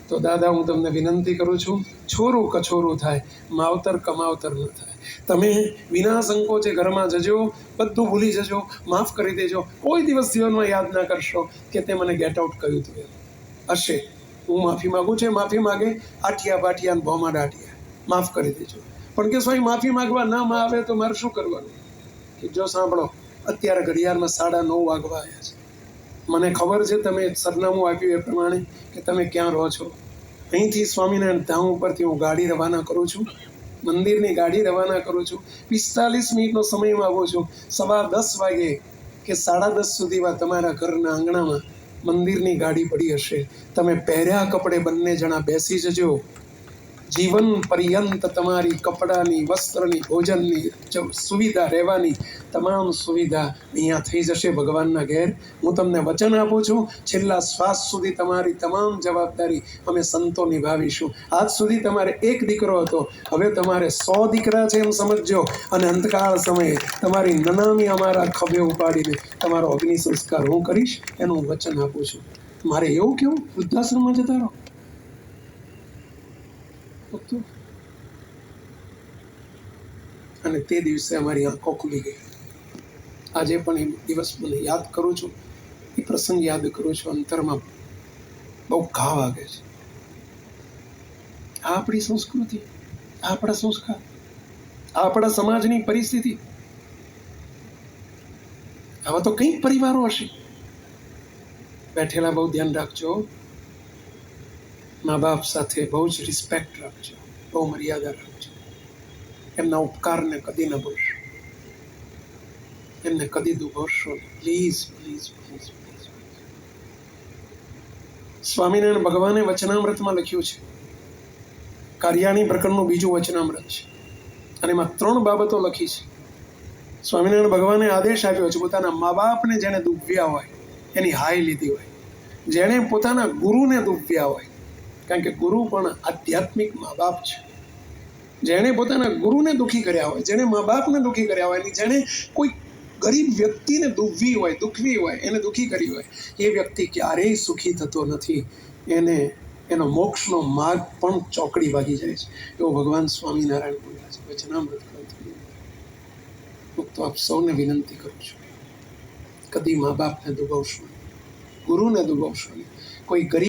તો દાદા હું તમને વિનંતી કરું છું, છોરું કછોરું થાય, માવતર કમાવતર ન થાય. તમે વિના સંકોચે ઘરમાં જજો, બધું ભૂલી જજો, માફ કરી દેજો. કોઈ દિવસ જીવનમાં યાદ ના કરશો કે તે મને ગેટ આઉટ કહ્યું હતું. હશે, હું માફી માગું છું. માફી માગે, આઠિયા પાઠિયા ને ભોમા દાઢિયા, માફ કરી દેજો. પણ કે સ્વામી માફી માગવા ના આવે તો મારે શું કરવાનું? કે જો સાંભળો, અત્યારે ઘડિયાળમાં 9:30 વાગવા આવ્યા છે. મને ખબર છે તમે સરનામું આપ્યું એ પ્રમાણે કે તમે ક્યાં રહો છો. અહીંથી સ્વામિનારાયણ ધામ ઉપરથી હું ગાડી રવાના કરું છું, મંદિરની ગાડી રવાના કરું છું. 45 મિનિટનો સમય માગું છું. 10:15 વાગે કે 10:30 સુધીમાં તમારા ઘરના આંગણામાં મંદિરની ગાડી પડી હશે. તમે પહેર્યા કપડે બંને જણા બેસી જજો. જીવન પર્યંત તમારી કપડાની, વસ્ત્રની, ભોજનની સુવિધા, રહેવાની તમામ સુવિધા અહીંયા થઈ જશે ભગવાનના ઘેર. હું તમને વચન આપું છું, છેલ્લા શ્વાસ સુધી તમારી તમામ જવાબદારી અમે સંતો નિભાવીશું. આજ સુધી તમારે 1 દીકરો હતો, હવે તમારે 100 દીકરા છે એમ સમજજો. અને અંતકાળ સમયે તમારી નનામી અમારા ખભે ઉપાડીને તમારો અગ્નિ સંસ્કાર હું કરીશ, એનું હું વચન આપું છું. મારે એવું કેવું વૃદ્ધાશ્રમમાં જતા રહો? અને તે દિવસે અમારી આંખો ખુલી ગઈ. આજે પણ એ દિવસ મને યાદ કરું છું, એ પ્રસંગ યાદ કરું છું, અંતરમાં બહુ ઘા વાગે છે. આ આપણી સંસ્કૃતિ, આ આપણા સંસ્કાર, આ આપણા સમાજની પરિસ્થિતિ. આવા તો કંઈક પરિવારો હશે. બેઠેલા બહુ ધ્યાન રાખજો. મા બાપ સાથે બહુ જ રિસ્પેક્ટ રાખજો, બહુ મર્યાદા રાખજો. એમના ઉપકારને કદી ન ભૂલશો, એમને કદી દુભરશો નહીં. Please please please please. Swaminarayan ભગવાને વચનામૃતમાં લખ્યું છે, કાર્યાણી પ્રકરણનું બીજું વચનામૃત છે, અને એમાં 3 બાબતો લખી છે. સ્વામિનારાયણ ભગવાને આદેશ આપ્યો છે, પોતાના મા બાપને જેણે દુભવ્યા હોય એની હાય લીધી હોય, જેણે પોતાના ગુરુને દુભવ્યા હોય, કારણ કે ગુરુ પણ આધ્યાત્મિક મા બાપ છે, જેણે પોતાના ગુરુને દુઃખી કર્યા હોય, જેણે મા બાપને દુઃખી કર્યા હોય, જેણે કોઈ ગરીબ વ્યક્તિને દુભવી હોય, દુઃખવી હોય, એને દુઃખી કરી હોય, એ વ્યક્તિ ક્યારેય સુખી થતો નથી. એનો મોક્ષનો માર્ગ પણ ચોકડી વાગી જાય છે, એવો ભગવાન સ્વામિનારાયણ બોલ્યા છે વચનામૃત ગ્રંથની અંદર. હું તો આપ સૌને વિનંતી કરું છું, કદી મા બાપને દુભાવશો નહીં, ગુરુને દુભાવશો નહીં. કોઈ ગરીબ